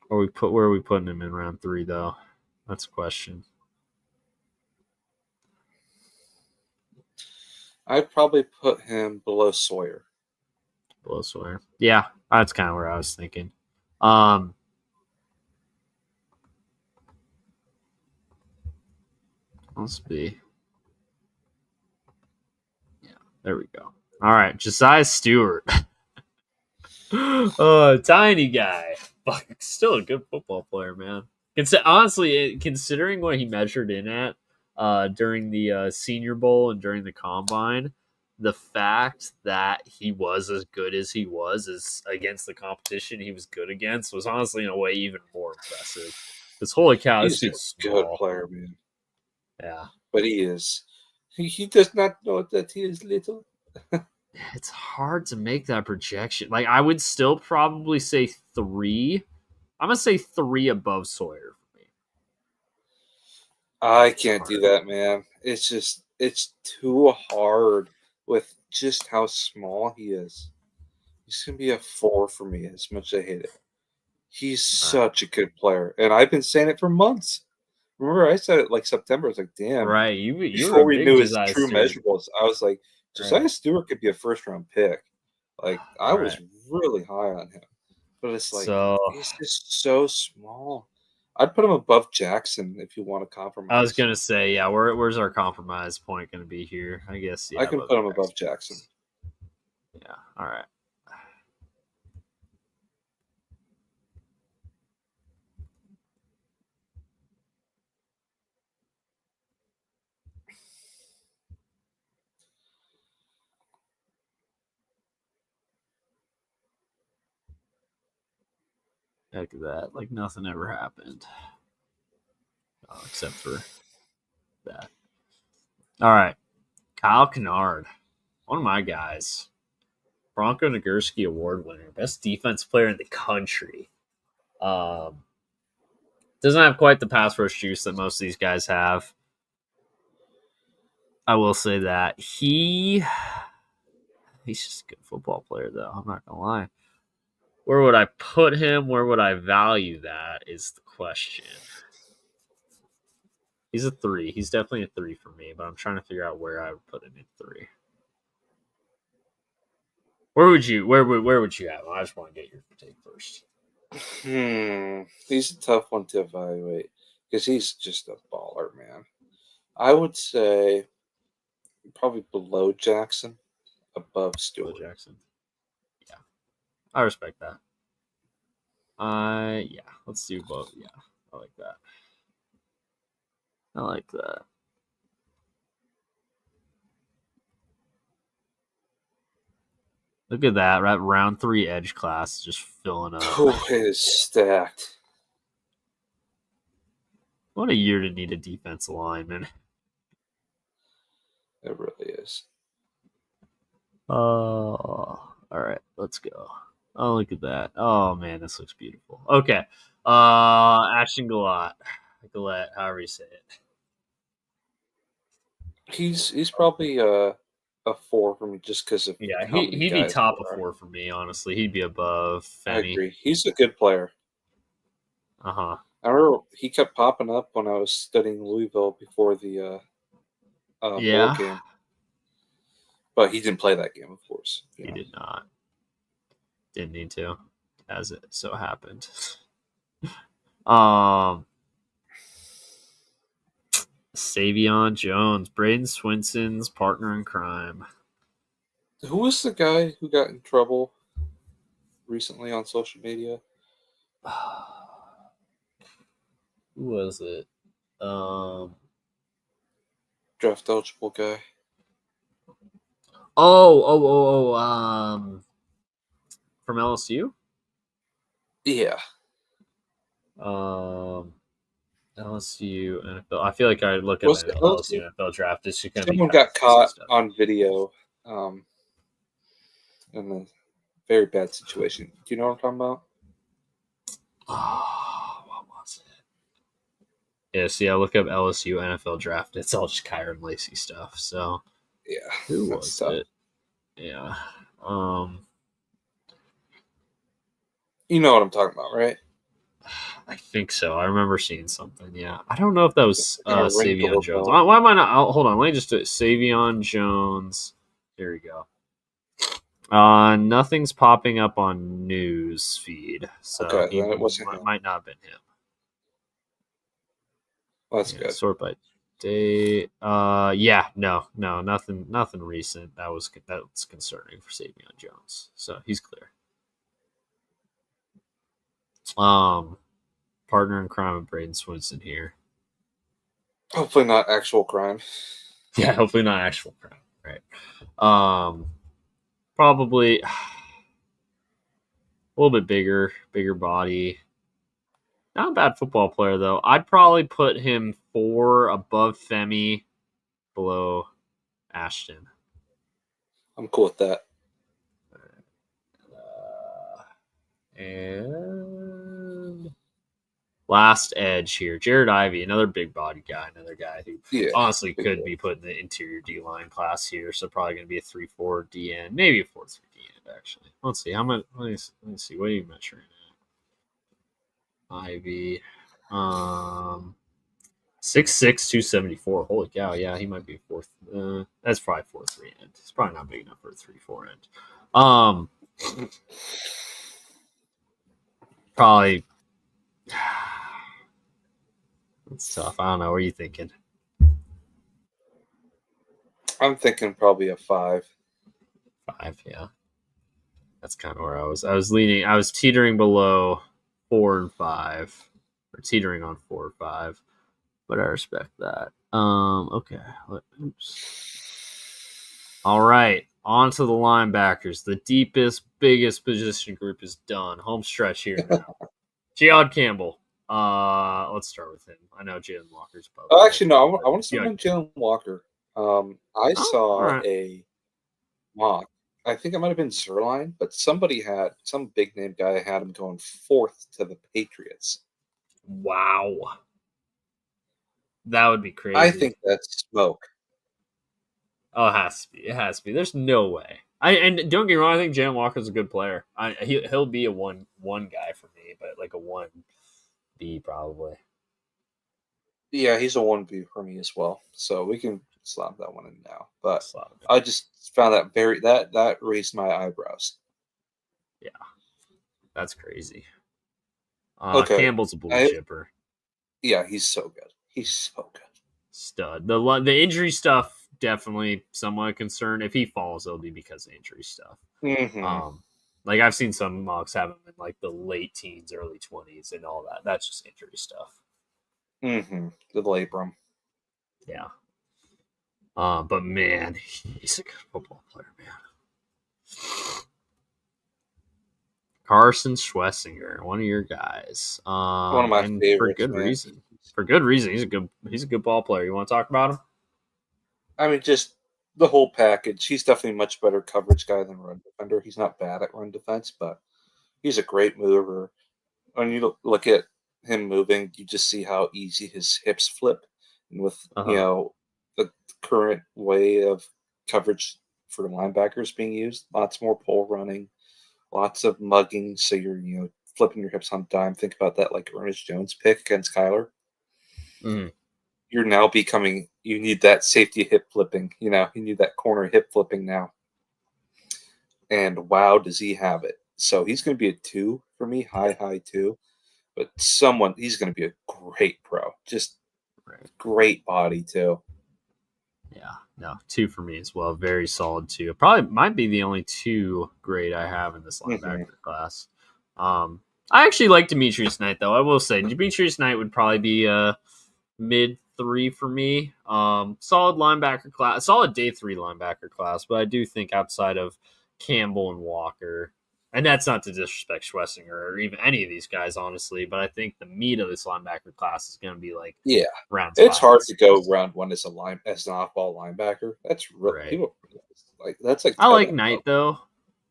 Where are we putting him in round 3 though? That's a question. I'd probably put him below Sawyer. Below Sawyer. Yeah, that's kind of where I was thinking. Let's be. Yeah, there we go. All right, Josiah Stewart. Tiny guy, but still a good football player, man. Honestly, considering what he measured in at during the Senior Bowl and during the Combine, the fact that he was as good as he was as against the competition he was good against was honestly in a way even more impressive. This holy cow, he's this a good player, man. Yeah, but he is. He does not know that he is little. It's hard to make that projection. Like I would still probably say 3. I'm gonna say 3 above Sawyer for me. I can't do that, man. It's too hard with just how small he is. He's gonna be a 4 for me, as much as I hate it. He's such a good player, and I've been saying it for months. Remember, I said it like September. I was like, "Damn!" Right, before we knew his true measurables, I was like, Josiah Stewart could be a first-round pick. Like I was really high on him, but it's like he's just so small. I'd put him above Jackson if you want to compromise. I was gonna say, yeah. Where's our compromise point gonna be here? I guess yeah. I can put him above Jackson. Yeah. All right. Heck of that. Like nothing ever happened. Except for that. All right. Kyle Kennard. One of my guys. Bronco Nagurski Award winner. Best defense player in the country. Doesn't have quite the pass rush juice that most of these guys have. I will say that he's just a good football player, though. I'm not gonna lie. Where would I put him? Where would I value that? Is the question. He's a 3. He's definitely a 3 for me, but I'm trying to figure out where I would put him in 3. Where would you have him? I just want to get your take first. He's a tough one to evaluate because he's just a baller, man. I would say probably below Jackson, above Stewart. Jackson. Yeah, I respect that. Yeah, let's do both. Yeah, I like that. I like that. Look at that, right? Round 3 edge class just filling up. Oh, it is stacked. What a year to need a defensive lineman. It really is. Oh, all right, let's go. Oh, look at that. Oh man, this looks beautiful. Okay. Ashton Gillette, however you say it. He's probably a 4 for me just because of Yeah, how many he'd be guys top there of are. 4 for me, honestly. He'd be above I Femi. agree. He's a good player. Uh-huh. I remember he kept popping up when I was studying Louisville before the bowl Yeah. game. But he didn't play that game, of course. He did not. Didn't need to, as it so happened. Savion Jones, Braden Swinson's partner in crime. Who was the guy who got in trouble recently on social media? Who was it? Draft eligible guy. From LSU? Yeah. LSU NFL. I feel like I look at Was the it LSU NFL draft. It's just going to be someone kind got of caught stuff. on video in a very bad situation. Do you know what I'm talking about? What was it? Yeah, see, I look up LSU NFL draft. It's all just Kyron Lacey stuff. So, Yeah. who that's was tough. it? Yeah. You know what I'm talking about, right? I think so. I remember seeing something. Yeah, I don't know if that was Kind of ring Savion the Jones. bell. Why am I not? Hold on. Let me just do it. Savion Jones. Here we go. Nothing's popping up on news feed, so Okay, he then it wasn't him. might not have been him. Well, that's good. Sort by date. Yeah, no, nothing recent. That's concerning for Savion Jones. So he's clear. Partner in crime with Braden Swinson here. Hopefully not actual crime. Yeah, hopefully not actual crime. Right. Probably a little bit bigger body. Not a bad football player though. I'd probably put him 4 above Femi, below Ashton. I'm cool with that. And last edge here, Jared Ivey, another big body guy, another guy who honestly could be put in the interior D line class here. So probably going to be a 3-4 DN, maybe a 4-3 DN actually. Let's see how much. Let me see. What are you measuring at? Ivy, 6'6", 274. Holy cow! Yeah, he might be a 4th. That's probably 4-3 end. It's probably not big enough for a 3-4 end. Probably. It's tough. I don't know. What are you thinking? I'm thinking probably a 5. 5, yeah. That's kind of where I was. I was teetering below 4 and 5, or teetering on 4 or 5. But I respect that. Okay. All right. On to the linebackers. The deepest, biggest position group is done. Home stretch here now. Jihad Campbell. Let's start with him. I know Jalen Walker's probably. Oh, actually, no. I want to say Jalen Walker. I saw a mock. I think it might have been Zerline, but some big name guy had him going 4th to the Patriots. Wow. That would be I crazy. think that's smoke. Oh, it has to be. It has to be. There's no way. And don't get me wrong. I think Jalen Walker's a good player. He'll be a one guy for me, but like a 1B probably. Yeah, he's a 1B for me as well. So we can slap that one in now. But Slot him in. I just found that that raised my eyebrows. Yeah, that's crazy. Okay. Campbell's a blue I chipper. Yeah, he's so good. He's so good. Stud. The injury stuff definitely somewhat concerned. If he falls, it'll be because of injury stuff. Mm-hmm. Like I've seen some mocks have him in like the late teens, early 20s, and all that. That's just injury stuff. Mm-hmm. The labrum. Yeah. But man, he's a good football player, man. Carson Schlesinger, one of your guys. One of my And for favorites, good man. reason. For good reason. He's a good ball player. You want to talk about him? I mean, just the whole package. He's definitely a much better coverage guy than run defender. He's not bad at run defense, but he's a great mover. When you look at him moving, you just see how easy his hips flip. And with, Uh-huh. the current way of coverage for linebackers being used, lots more pole running, lots of mugging. So you're, flipping your hips on dime. Think about that like Ernest Jones pick against Kyler. Mhm. You're now becoming, you need that safety hip flipping. You need that corner hip flipping now. And wow, does he have it. So he's going to be a 2 for me, high 2. But he's going to be a great pro. Just Right. great body, too. Yeah. No, 2 for me as well. Very solid 2. Probably might be the only 2 grade I have in this Mm-hmm. linebacker class. I actually like Demetrius Knight, though. I will say Demetrius Knight would probably be a mid 3 for me. Solid linebacker class, solid day 3 linebacker class, but I do think outside of Campbell and Walker, and that's not to disrespect Schlesinger or even any of these guys, honestly, but I think the meat of this linebacker class is going to be like Yeah. rounds It's 5 and hard to go 6. round one as an off-ball linebacker. That's real. Right. People like that's like I tight like end Knight level. though.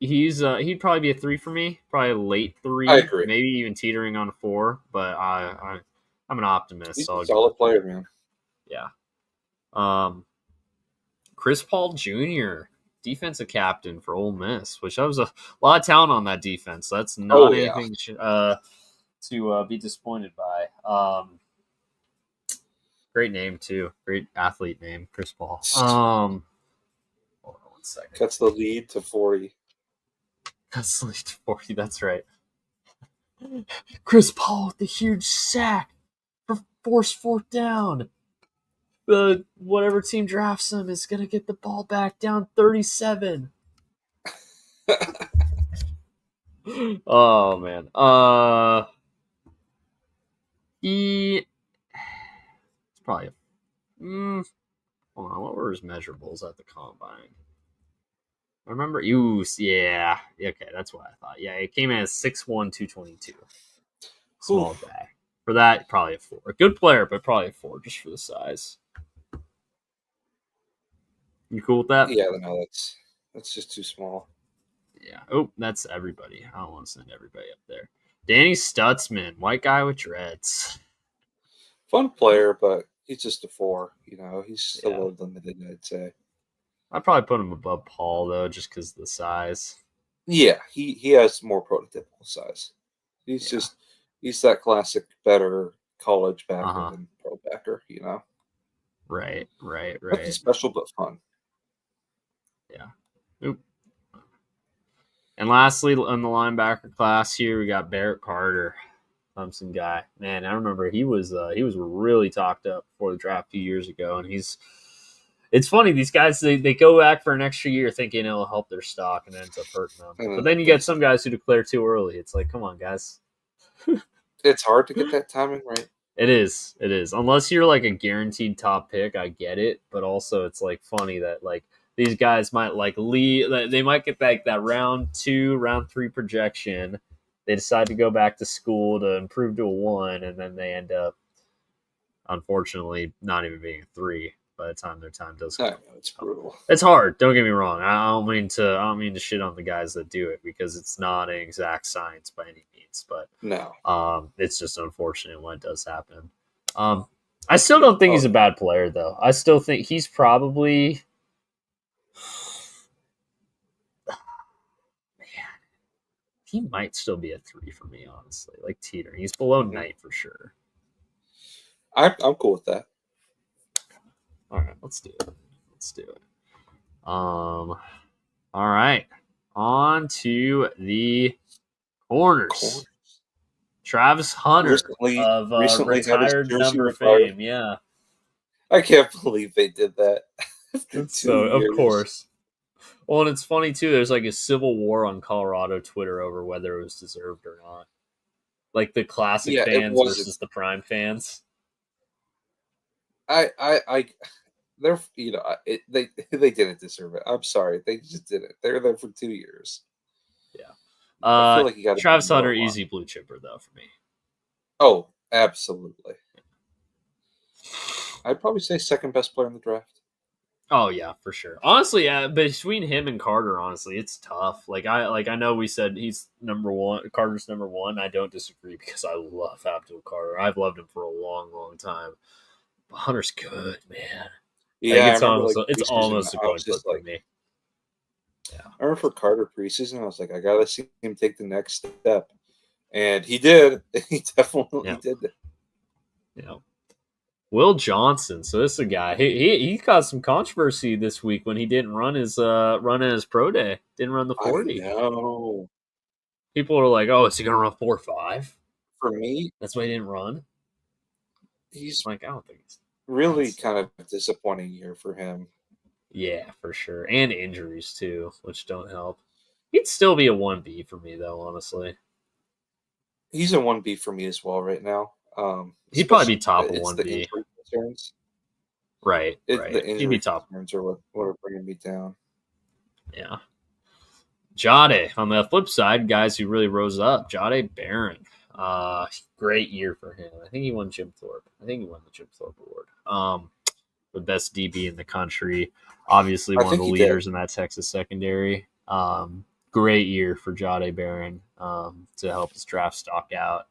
He'd probably be a 3 for me, probably a late I 3, agree. maybe even teetering on a 4. But I'm an optimist, He's so a I'll give him a solid 3. player, man. Yeah. Chris Paul Jr., defensive captain for Ole Miss, which I was a lot of talent on that defense. So that's not Oh yeah. anything to be disappointed by. Great name too, great athlete name, Chris Paul. Hold on 1 second. Cuts the lead to 40. That's lead to 40. That's right. Chris Paul with the huge sack for forced 4th down. Whatever team drafts him is gonna get the ball back down 37. Oh man. He it's probably hold on, what were his measurables at the combine? I remember yeah. Okay, that's what I thought. Yeah, it came in as 6'1", 222. Whew. Small guy. For that, probably a 4. A good player, but probably a 4 just for the size. You cool with that? Yeah, no, that's just too small. Yeah. Oh, that's everybody. I don't want to send everybody up there. Danny Stutzman, white guy with dreads. Fun player, but he's just a 4. He's a Yeah. little limited, I'd say. I'd probably put him above Paul, though, just because of the size. Yeah, he has more prototypical size. He's Yeah. just he's that classic better college Uh backer huh. than pro backer. Right, right, Nothing right. special but fun. Yeah. Oop. And lastly, in the linebacker class here, we got Barrett Carter, Clemson guy. Man, I remember he was really talked up before the draft a few years ago, and it's funny, these guys they go back for an extra year thinking it'll help their stock and it ends up hurting them. And But then then it you get doesn't. some guys who declare too early. It's like, come on, guys. It's hard to get that timing right. It is. It is. Unless you're like a guaranteed top pick, I get it. But also, it's like funny that like these guys might like leave. They might get back that round 2, round 3 projection. They decide to go back to school to improve to a 1, and then they end up, unfortunately, not even being a 3. by the time their time does I come. know it's brutal. It's hard. Don't get me wrong. I don't mean to shit on the guys that do it because it's not an exact science by any means. But No. it's just unfortunate when it does happen. I still don't think he's a bad player though. I still think he's probably. He might still be a 3 for me, honestly. Like teetering, he's below Knight for sure. I'm cool with that. All right, let's do it. All right, on to the corners. Travis Hunter of retired number fame. Yeah, I can't believe they did that. So of course. Well, and it's funny too. There's like a civil war on Colorado Twitter over whether it was deserved or not. Like the classic fans versus the prime fans. They're they didn't deserve it. I'm sorry, they just didn't. They were there for 2 years. Yeah. I feel like you got Travis Hunter, easy blue chipper though for me. Oh, absolutely. I'd probably say second best player in the draft. Oh yeah, for sure. Honestly, between him and Carter, honestly, it's tough. I know we said he's number one. Carter's number one. I don't disagree because I love Abdul Carter. I've loved him for a long, long time. But Hunter's good, man. Yeah, it's almost a coin flip for me. Yeah, I remember for Carter preseason, I was like, I gotta see him take the next step, and he did. He definitely did that. Yeah. Will Johnson. So this is a guy. He caused some controversy this week when he didn't run his pro day. Didn't run the 40. I know. People are like, "Oh, is he gonna run 4.5?" For me, that's why he didn't run. He's like, I don't think it's really kind of a disappointing year for him. Yeah, for sure, and injuries too, which don't help. He'd still be a 1B for me though, honestly. He's a 1B for me as well right now. He'd probably be top of 1B. The injury concerns. Right. The injury concerns are what are bringing me down. Yeah. Jahdae, on the flip side, guys who really rose up, Jahdae Barron. Great year for him. I think he won Jim Thorpe. I think he won the Jim Thorpe Award. The best DB in the country. Obviously one of the leaders in that Texas secondary. Great year for Jahdae Barron to help his draft stock out.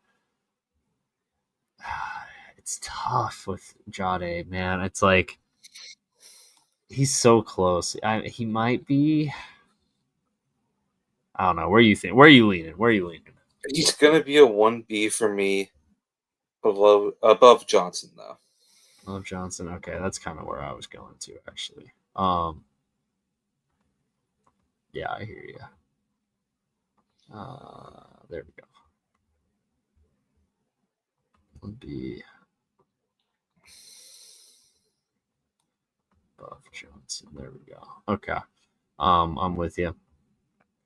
It's tough with Jahdae, man. It's like he's so close. He might be. I don't know. Where are you leaning? He's gonna be a 1B for me, above Johnson though. Above Johnson. Okay, that's kind of where I was going to actually. Yeah, I hear you. There we go. 1B. Above Johnson. There we go. Okay. I'm with you.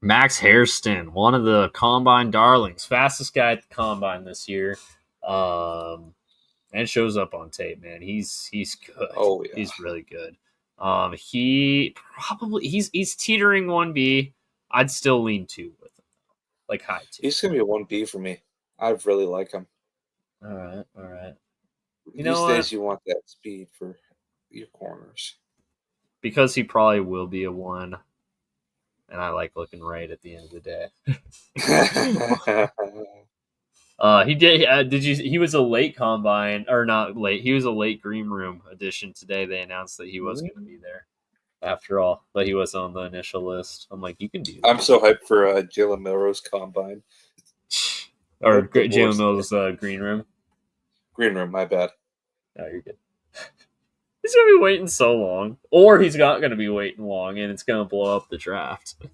Max Hairston, one of the combine darlings, fastest guy at the combine this year. And shows up on tape, man. He's good. Oh yeah. He's really good. He's teetering 1B. I'd still lean 2 with him. Like high 2. He's gonna be a 1B for me. I really like him. All right. These days you want that speed for your corners. Because he probably will be a 1. And I like looking right at the end of the day. He did. Did you? He was a late combine, or not late. He was a late green room addition today. They announced that he was going to be there, after all, but he wasn't on the initial list. I'm like, you can do that. I'm so hyped for Jalen Milroe's combine, or Jalen Milroe's green room. Green room, my bad. No, you're good. He's gonna be waiting so long, or he's not gonna be waiting long, and it's gonna blow up the draft. It'd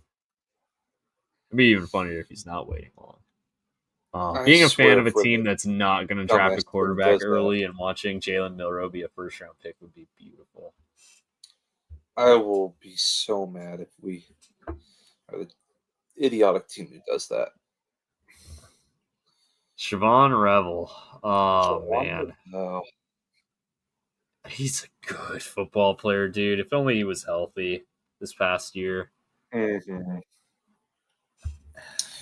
be even funnier if he's not waiting long. Being a fan of a team that's not going to draft a quarterback early and watching Jalen Milroe be a first-round pick would be beautiful. I will be so mad if we are the idiotic team who does that. Siobhan Revel. Oh, man. No. He's a good football player, dude. If only he was healthy this past year. Mm-hmm.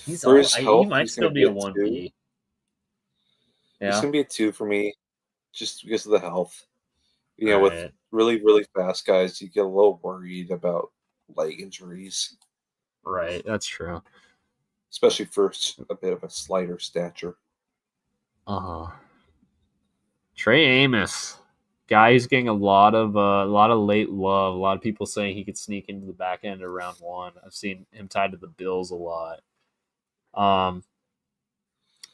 He might still be a 1B. Yeah. He's going to be a 2 for me just because of the health. With Right. really, really fast guys, you get a little worried about leg injuries, Right. That's true. especially for a bit of a slighter stature. Uh-huh. Trey Amos. Guy who's getting a lot of late love. A lot of people saying he could sneak into the back end of round one. I've seen him tied to the Bills a lot. Um,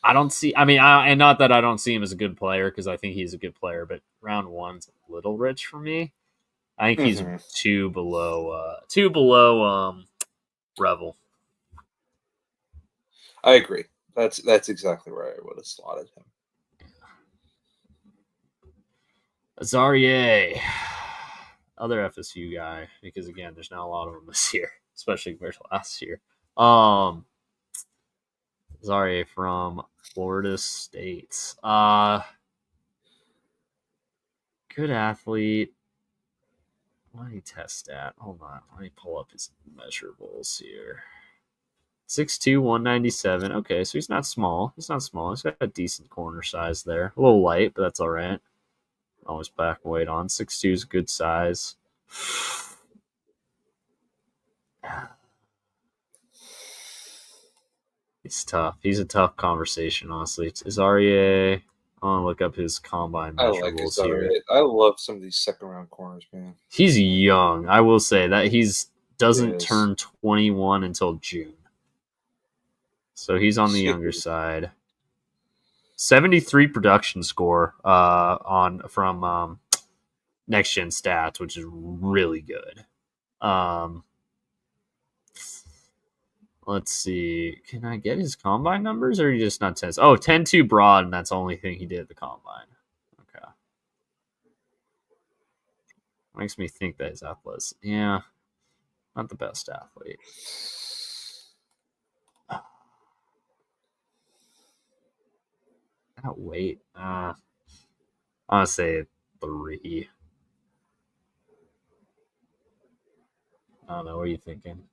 I don't see. I mean, and not that I don't see him as a good player because I think he's a good player, but round one's a little rich for me. I think he's Hmm. two below. Two below. Revel. I agree. That's exactly where I would have slotted him. Azarier, other FSU guy, because again, there's not a lot of them this year, especially compared to last year. Azarier from Florida State. Good athlete. What did he test at? Hold on, let me pull up his measurables here. 6'2", 197. Okay, so he's not small. He's not small. He's got a decent corner size there. A little light, but that's all right. Always back weight on. 6'2" is a good size. He's tough. He's a tough conversation, honestly. Azarie, I want to look up his combine I like measurables here. Azariah. I love some of these second round corners, man. He's young. I will say that he's He doesn't is. turn 21 until June. So he's on the younger Jeez. side. 73 production score on from next gen stats, which is really good. Let's see. Can I get his combine numbers or are you just not test? Oh, 10-2 broad, and that's the only thing he did at the combine. Okay. Makes me think that his athletics. Yeah, not the best athlete. That weight. I want to say 3. I don't know. What are you thinking?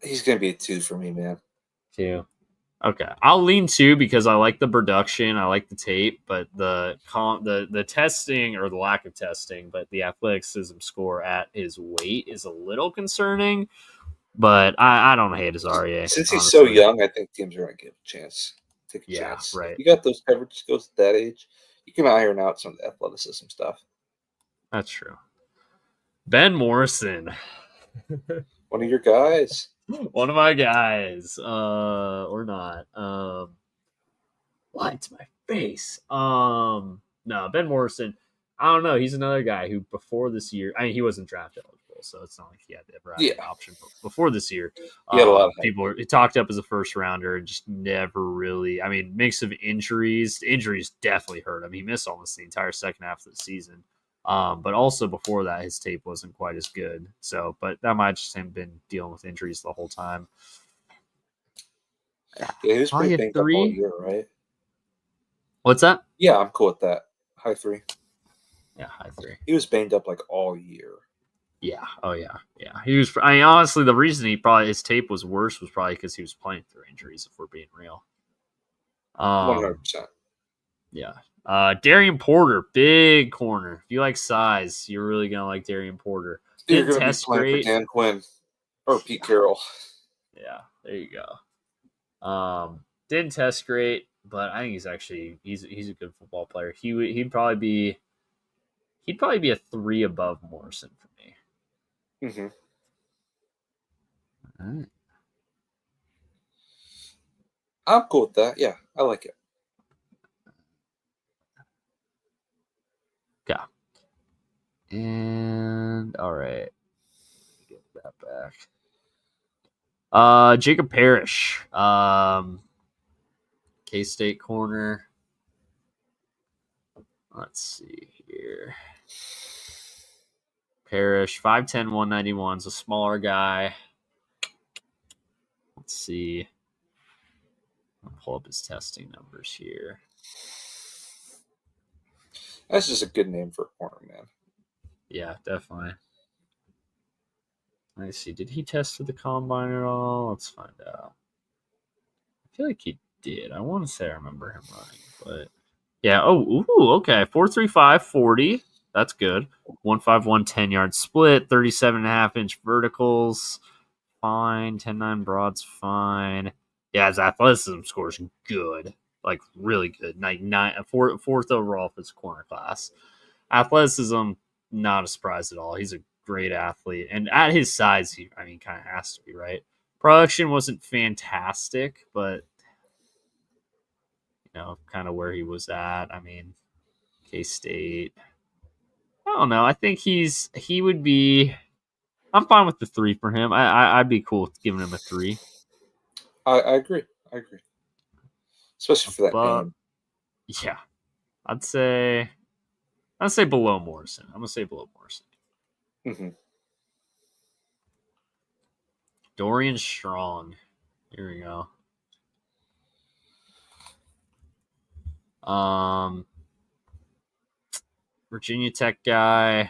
He's gonna be a 2 for me, man. 2. Okay, I'll lean 2 because I like the production, I like the tape, but the testing or the lack of testing, but the athleticism score at his weight is a little concerning. But I don't hate his REA, Since he's so honestly. young, I think teams are gonna give a chance. Take a Yeah, chance. If right. you got those coverage skills at that age, you can iron out some of the athleticism stuff. That's true. Ben Morrison. One of your guys. One of my guys. Or not. Why? It's my face. No, Ben Morrison. I don't know. He's another guy who before this year, I mean, he wasn't draft eligible, so it's not like he had ever had the Yeah, option. But before this year, he had a lot of hype. people were he talked up as a first rounder and just never really. I mean, mix of injuries. Injuries definitely hurt him. He missed almost the entire second half of the season. But also before that, his tape wasn't quite as good. So, but that might just have been dealing with injuries the whole time. Yeah, he was Probably pretty a banged up all 3. year, right? What's that? Yeah, I'm cool with that. High 3. Yeah, high 3. He was banged up like all year. Yeah. Oh yeah. Yeah. He was. I mean, honestly, the reason he probably his tape was worse was probably because he was playing through injuries. If we're being real. 100%. Yeah. Darian Porter, big corner. If you like size, you're really gonna like Darian Porter. You're Didn't going to be test playing for great. Dan Quinn or Pete Carroll. Yeah. There you go. Didn't test great, but I think he's a good football player. He'd probably be a 3 above Morrison for me. Mm-hmm. All right. I'm cool with that. Yeah, I like it. Yeah. And all right. Get that back. Jacob Parrish, K State corner. Let's see here. Parrish, 5'10", 191 is a smaller guy. Let's see. I'll pull up his testing numbers here. That's just a good name for a corner, man. Yeah, definitely. Let's see. Did he test for the combine at all? Let's find out. I feel like he did. I want to say I remember him running, but Yeah. Oh, ooh, okay. 4.35, 40. That's good. 1.51, 10-yard split, 37.5-inch verticals. Fine. 10.9 broads, fine. Yeah, his athleticism score is good. Like, really good. Fourth overall for his corner class. Athleticism, not a surprise at all. He's a great athlete. And at his size, he, kind of has to be, right? Production wasn't fantastic, but, kind of where he was at. K-State. I don't know. I think he would be. I'm fine with the 3 for him. I'd be cool with giving him a 3. I agree. I agree. Especially for that But name. yeah, I'd say below Morrison. I'm gonna say below Morrison. Mm-hmm. Dorian Strong. Here we go. Virginia Tech guy,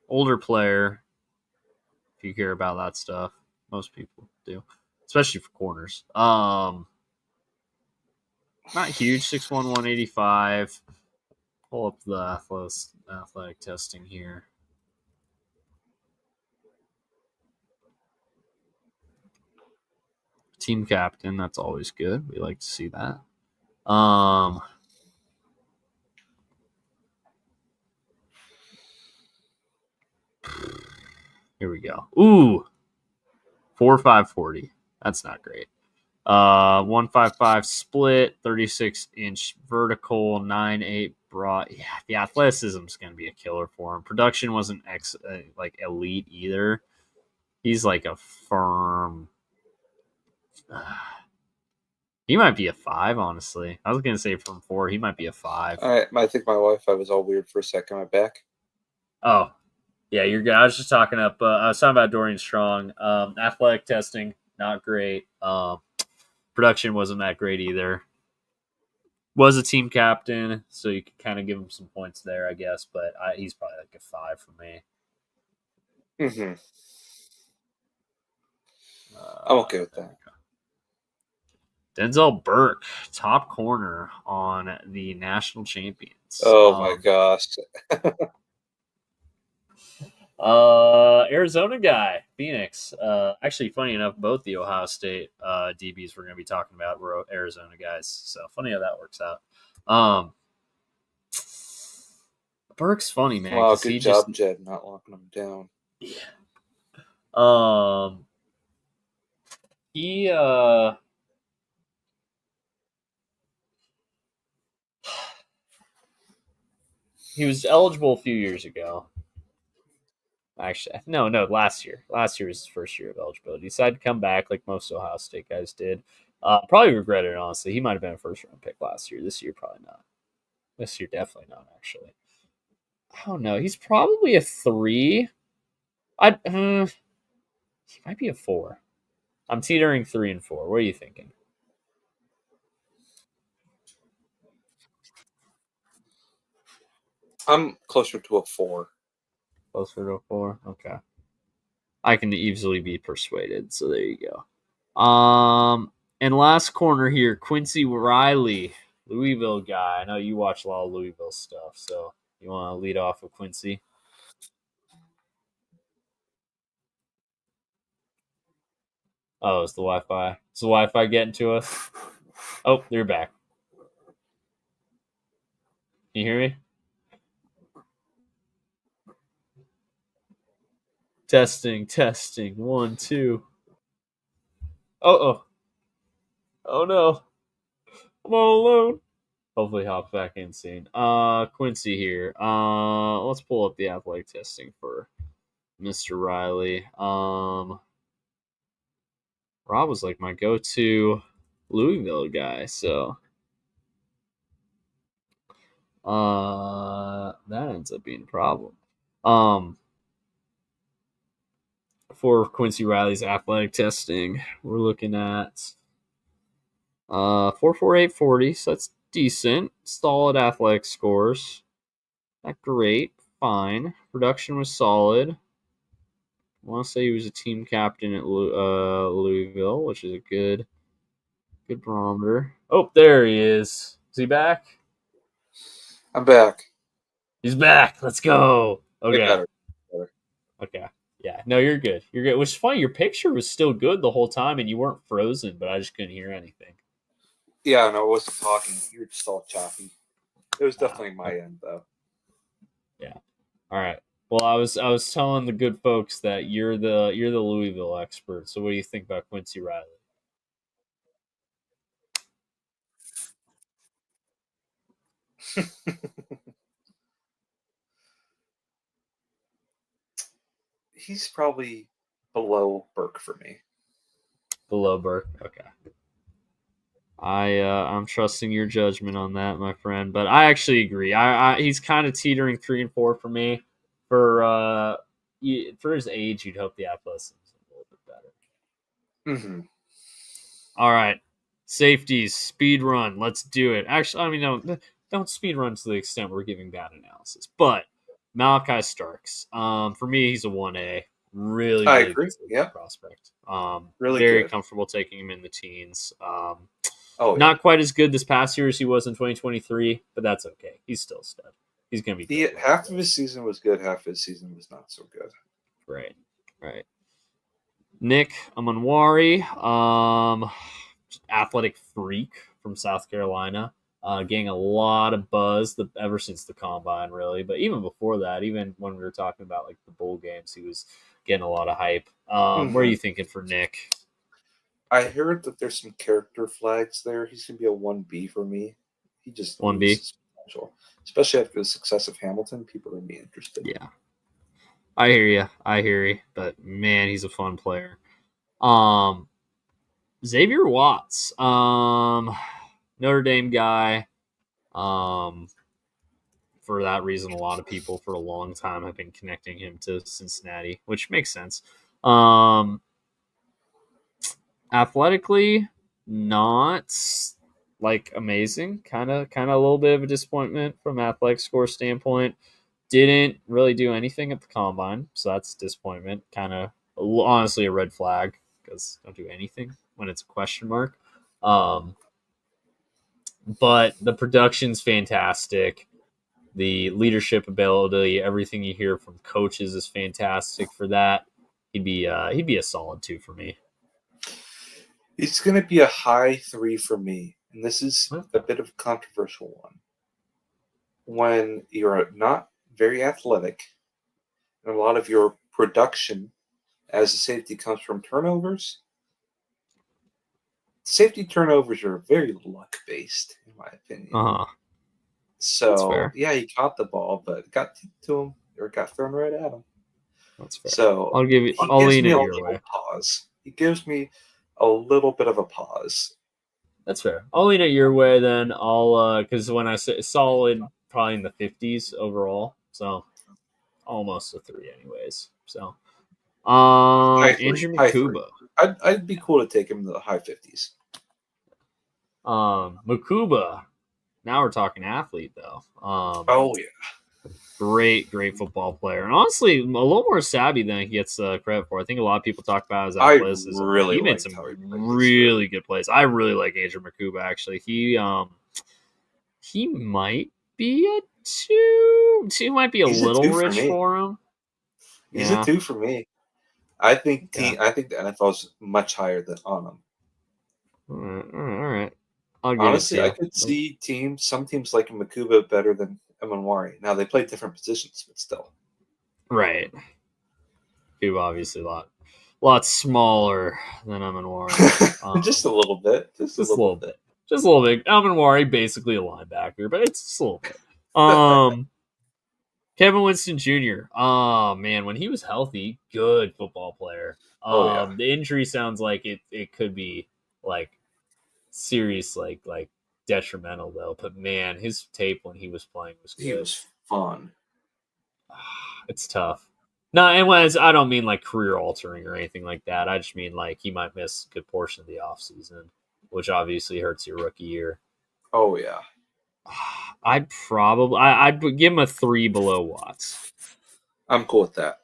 older player. If you care about that stuff, most people do, especially for corners. Not huge, 6'1", 185. Pull up the athletic testing here. Team captain, that's always good. We like to see that. Here we go. Ooh, 4.5 40. That's not great. 1.55 split, 36-inch vertical, 9.8 broad. Yeah, the athleticism is going to be a killer for him. Production wasn't like elite either. He's like a firm. He might be a 5, honestly. I was going to say from 4, he might be a 5. I think my Wi-Fi was all weird for a second. My back. Oh, yeah, you're good. I was just talking up. I was talking about Dorian Strong. Athletic testing, not great. Production wasn't that great either. Was a team captain, so you could kind of give him some points there, I guess. But he's probably like a 5 for me. Mm-hmm. I'm okay with that. Denzel Burke, top corner on the national champions. Oh my gosh. Arizona guy, Phoenix. Actually, funny enough, both the Ohio State DBs we're going to be talking about were Arizona guys. So funny how that works out. Burke's funny, man. Wow, good job, just, Jed, not locking him down. Yeah. He was eligible a few years ago. Actually, no, last year. Last year was his first year of eligibility. He decided to come back like most Ohio State guys did. Probably regretted it, honestly. He might have been a first round pick last year. This year, probably not. This year, definitely not, actually. I don't know. He's probably a 3. He might be a 4. I'm teetering 3 and 4. What are you thinking? I'm closer to a 4. Closer to a 4? Okay. I can easily be persuaded. So there you go. And last corner here, Quincy Riley, Louisville guy. I know you watch a lot of Louisville stuff, so you want to lead off with Quincy? Oh, it's the Wi-Fi. Is the Wi-Fi getting to us? Oh, you're back. Can you hear me? Testing. 1, 2. Oh no. I'm all alone. Hopefully hop back in soon. Quincy here. Let's pull up the athletic testing for Mr. Riley. Rob was like my go-to Louisville guy, so that ends up being a problem. For Quincy Riley's athletic testing, we're looking at 4.48 40, so that's decent. Solid athletic scores. Not great, fine. Production was solid. I want to say he was a team captain at Louisville, which is a good barometer. Oh, there he is. Is he back? I'm back. He's back. Let's go. Way Okay. better. Okay. Yeah. No, you're good. You're good. Which is funny. Your picture was still good the whole time, and you weren't frozen, but I just couldn't hear anything. Yeah, no, I wasn't talking. You were just all choppy. It was definitely my Okay. end, though. Yeah. All right. Well, I was telling the good folks that you're the Louisville expert. So what do you think about Quincy Riley? He's probably below Burke for me. Below Burke. Okay. I'm trusting your judgment on that, my friend. But I actually agree. He's kind of teetering 3 and 4 for me. For his age, you'd hope the athleticism is a little bit better. Mm-hmm. All right, safeties, speed run. Let's do it. Actually, I mean, don't speed run to the extent we're giving bad analysis. But Malachi Starks, for me, he's a 1A. Really, I really agree. good safety Yeah, prospect. really Very good. comfortable taking him in the teens. Oh, yeah. Not quite as good this past year as he was in 2023, but that's okay. He's still a stud. He's going to be good. Half of his season was good. Half of his season was not so good. Right. Nick Amanwari, athletic freak from South Carolina, getting a lot of buzz ever since the combine, really. But even before that, even when we were talking about like the bowl games, he was getting a lot of hype. What are you thinking for Nick? I heard that there's some character flags there. He's gonna be a 1B for me. He just 1B? loses potential, especially after the success of Hamilton. People are gonna be interested. Yeah, I hear you. But man, he's a fun player. Xavier Watts, Notre Dame guy. For that reason, a lot of people for a long time have been connecting him to Cincinnati, which makes sense. Athletically, not like amazing. Kind of a little bit of a disappointment from athletic score standpoint. Didn't really do anything at the combine, so that's disappointment. Kind of honestly a red flag because don't do anything when it's a question mark. But the production's fantastic. The leadership ability, everything you hear from coaches is fantastic for that. He'd be a solid 2 for me. It's gonna be a high 3 for me, and this is a bit of a controversial one. When you're not very athletic, and a lot of your production as a safety comes from turnovers, safety turnovers are very luck based, in my opinion. Uh-huh. So fair. yeah, he caught the ball, but it got to him or it got thrown right at him. That's fair. So I'll give you. he I'll gives lean me it a your little way. pause. He gives me a little bit of a pause. That's fair. I'll lean it your way then. I'll because when I say solid, probably in the 50s overall. So almost a 3, anyways. So High 3. Andrew High 3. Makuba. I'd be cool to take him to the high 50s. Makuba. Now we're talking athlete though. Oh yeah, Great football player, and honestly, a little more savvy than he gets credit for. I think a lot of people talk about his I athleticism. really He made liked some how he played this really good plays. I really like Andrew Makuba. Actually, he might be a 2. 2 might be a He's a little 2 for rich me. for him. He's a Yeah. 2 for me. I think Okay. I think the NFL's much higher than on him. All right. I'll give Honestly, it to I you. could see some teams like Makuba better than Emanwari. Now they play different positions, but still. Right. Makuba obviously a lot smaller than Amanwari. Just a little bit. Just a little bit. Just a little bit. Amanwari basically a linebacker, but it's just a little bit. Kevin Winston Jr. Oh man, when he was healthy, good football player. Oh yeah. The injury sounds like it could be like serious, like detrimental though. But man, his tape when he was playing was He good. was fun. It's tough. No, and I don't mean like career altering or anything like that. I just mean like he might miss a good portion of the offseason, which obviously hurts your rookie year. Oh yeah. I'd give him a 3 below Watts. I'm cool with that.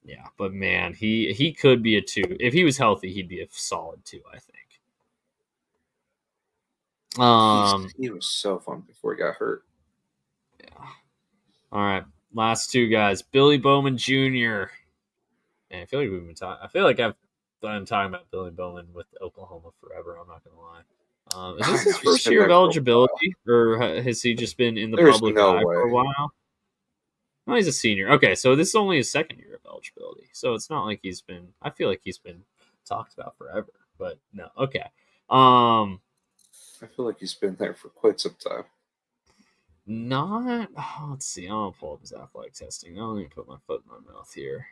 Yeah, but man, he could be a 2. If he was healthy, he'd be a solid 2, I think. He was so fun before he got hurt. Yeah. All right, last two guys. Billy Bowman Jr. Man, I feel like we've been talking. I feel like I've been talking about Billy Bowman with Oklahoma forever. I'm not gonna lie. Is I this know his he's first been year of there for a while. eligibility, or has he just been in the There's public no eye way. for a while? No, he's a senior. Okay, so this is only his second year of eligibility, so it's not like he's been. I feel like he's been talked about forever, but no. Okay. I feel like he's been there for quite some time. Not. Let's see. I'll pull up his athletic testing. I'll let me put my foot in my mouth here.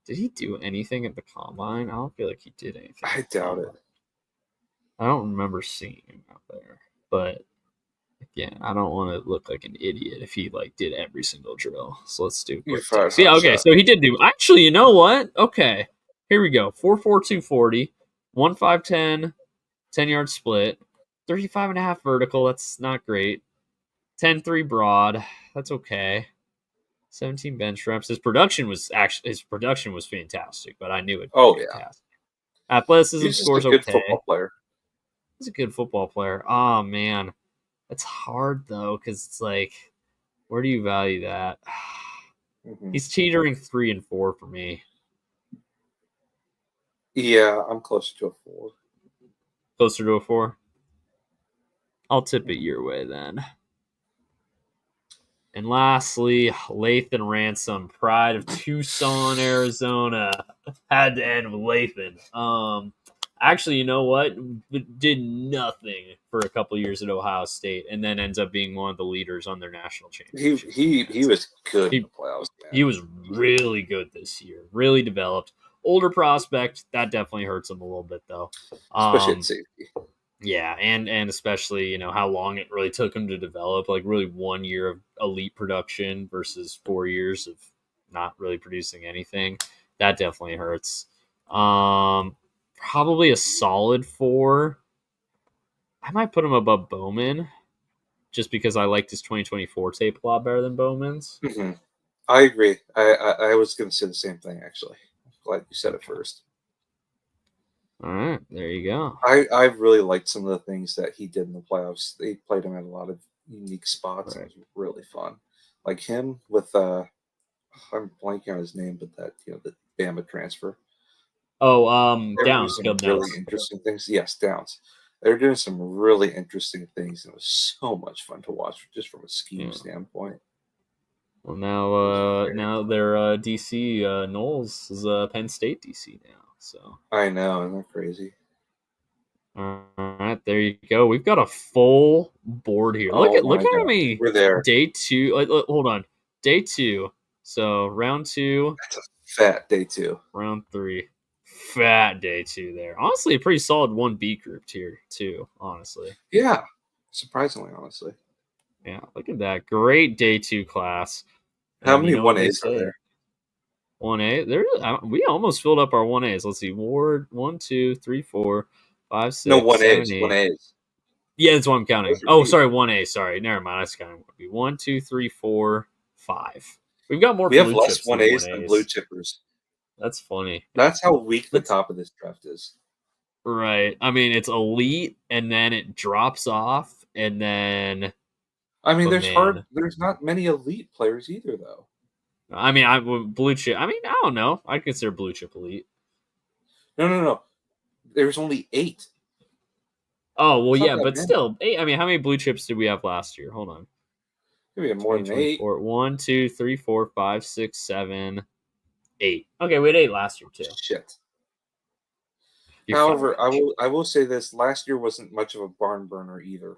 Did he do anything at the combine? I don't feel like he did anything. I doubt it. I don't remember seeing him out there, but again, I don't want to look like an idiot if he like did every single drill. So let's do a You're quick fired test. Yeah, hot okay. shot. So he did do. Actually, you know what? Okay, here we go. 4.4 240, 1.5 10-yard split, 35 and a half vertical. That's not great. 10.3 broad. That's okay. 17 bench reps. His production was fantastic, but I knew it'd be Oh yeah, fantastic. Athleticism he's just a scores good okay. football player. He's a good football player. Oh man, it's hard though because it's like, where do you value that? Mm-hmm. He's teetering 3 and 4 for me. Yeah, I'm closer to a 4. Closer to a 4. I'll tip it your way then. And lastly, Lathan Ransom, pride of Tucson, Arizona. Had to end with Lathan. Actually, you know what? Did nothing for a couple years at Ohio State, and then ends up being one of the leaders on their national championship. He was good in the playoffs. Man. He was really good this year. Really developed. Older prospect. That definitely hurts him a little bit, though. Especially at safety. Yeah, and especially, how long it really took him to develop, like really 1 year of elite production versus 4 years of not really producing anything. That definitely hurts. Probably a solid 4. I might put him above Bowman just because I liked his 2024 tape a lot better than Bowman's. Mm-hmm. I agree. I was going to say the same thing, actually. I'm glad you said it first. All right, there you go. I really liked some of the things that he did in the playoffs. They played him at a lot of unique spots. Right. It was really fun. Like him with I'm blanking on his name, but that the Bama transfer. Oh, They were doing Downs, some Caleb really Downs. interesting things. Yes, Downs. They were doing some really interesting things. It was so much fun to watch, just from a scheme standpoint. Well, now they're DC. Knowles is Penn State DC now. So I know, isn't that crazy? all right, there you go. We've got a full board here. Look at how many. We're there. Day 2. Hold on, day 2. So round 2. That's a fat day 2. Round 3. Fat day 2 there. Honestly, a pretty solid 1B group here too. Honestly. Yeah, surprisingly, honestly. Yeah, look at that. Great day 2 class. How many 1As are there? 1A. We almost filled up our 1As. Let's see. Ward 1, 2, 3, 4, 5, 6, No, 7, 1As. 8. 1As. Yeah, that's what I'm counting. Oh, sorry, 1A. Sorry, never mind. That's counting. 1, 2, 3, 4, 5. We've got more. We have less 1As than blue chippers. That's funny. That's how weak the top of this draft is. Right. I mean, it's elite, and then it drops off, and then. I mean, there's not many elite players either, though. I mean, blue chip. I mean, I don't know. I'd consider blue chip elite. No. There's only 8. Oh well, yeah, but still, 8. I mean, how many blue chips did we have last year? Hold on. Maybe more than 8. 1, 2, 3, 4, 5, 6, 7, 8. Okay, we had 8 last year too. Shit. However, I will say this: last year wasn't much of a barn burner either.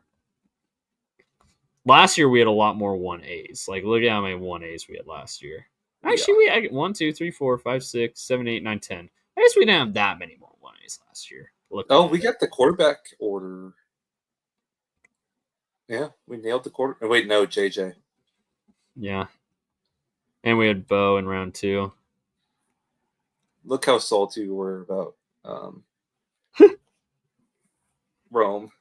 Last year we had a lot more 1As. Like, look at how many 1As we had last year. Actually, we had 1, 2, 3, 4, 5, 6, 7, 8, 9, 10. I guess we didn't have that many more 1As last year. We got the quarterback order. Yeah, we nailed the quarter. Oh, wait, no, JJ. Yeah. And we had Bo in round 2. Look how salty we were about Rome.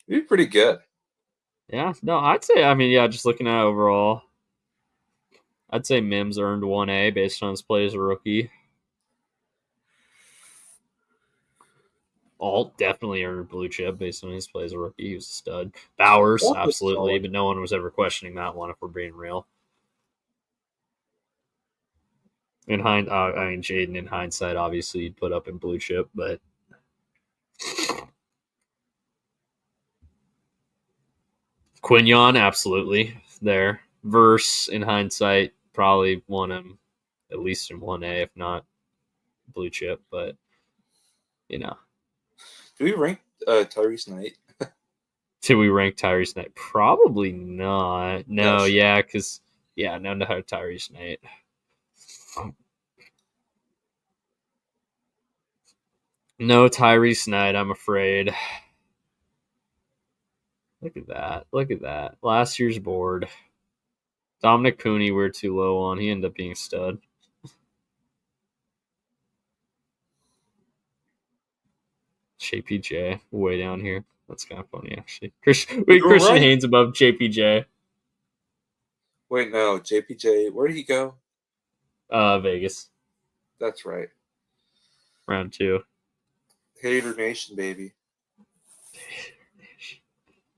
We'd be pretty good. Yeah, no, I'd say, just looking at it overall, I'd say Mims earned 1A based on his play as a rookie. Alt definitely earned blue chip based on his play as a rookie. He was a stud. Bowers, Alt was absolutely, solid. but no one was ever questioning that one if we're being real. Jaden in hindsight, obviously, he'd put up in blue chip, but Quignon, absolutely there. Verse in hindsight, probably won him at least in 1A, if not blue chip, but you know. Do we rank Tyrese Knight? Did we rank Tyrese Knight? Probably not. No, Yes. yeah, because no Tyrese Knight. No Tyrese Knight, I'm afraid. Look at that. Look at that. Last year's board. Dominic Pooney, we're too low on. He ended up being a stud. JPJ, way down here. That's kind of funny, actually. Christian right. Haynes above JPJ. Wait, no. JPJ, where did he go? Vegas. That's right. Round 2. Hater Nation, baby.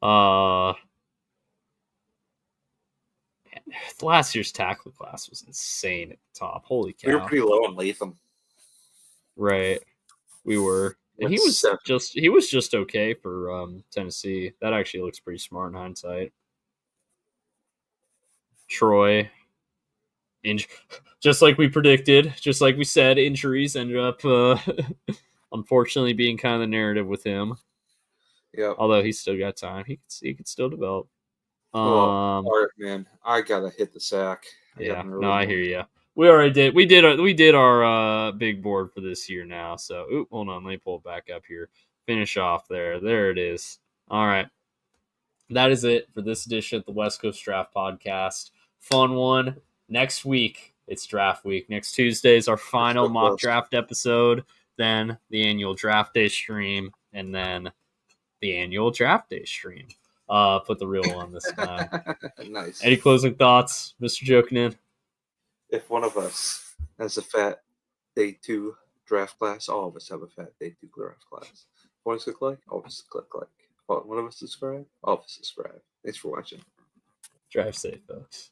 Last year's tackle class was insane at the top. Holy cow. We were pretty low on Latham. Right. We were. And he was just okay for Tennessee. That actually looks pretty smart in hindsight. Troy, just like we predicted, just like we said, injuries ended up unfortunately being kind of the narrative with him. Yeah. Although he's still got time, he could still develop. All right, man. I gotta hit the sack. I hear you. We already did. We did our big board for this year now. So, hold on. Let me pull it back up here. Finish off there. There it is. All right. That is it for this edition of the West Coast Draft Podcast. Fun one. Next week, it's draft week. Next Tuesday is our final mock draft episode. Then the annual draft day stream. And then the annual draft day stream. Put the real one this time. Nice. Any closing thoughts, Mr. Jokinen? If one of us has a fat day 2 draft class, all of us have a fat day 2 draft class. One of us click like, all of us click like. One of us subscribe, all of us subscribe. Thanks for watching. Drive safe, folks.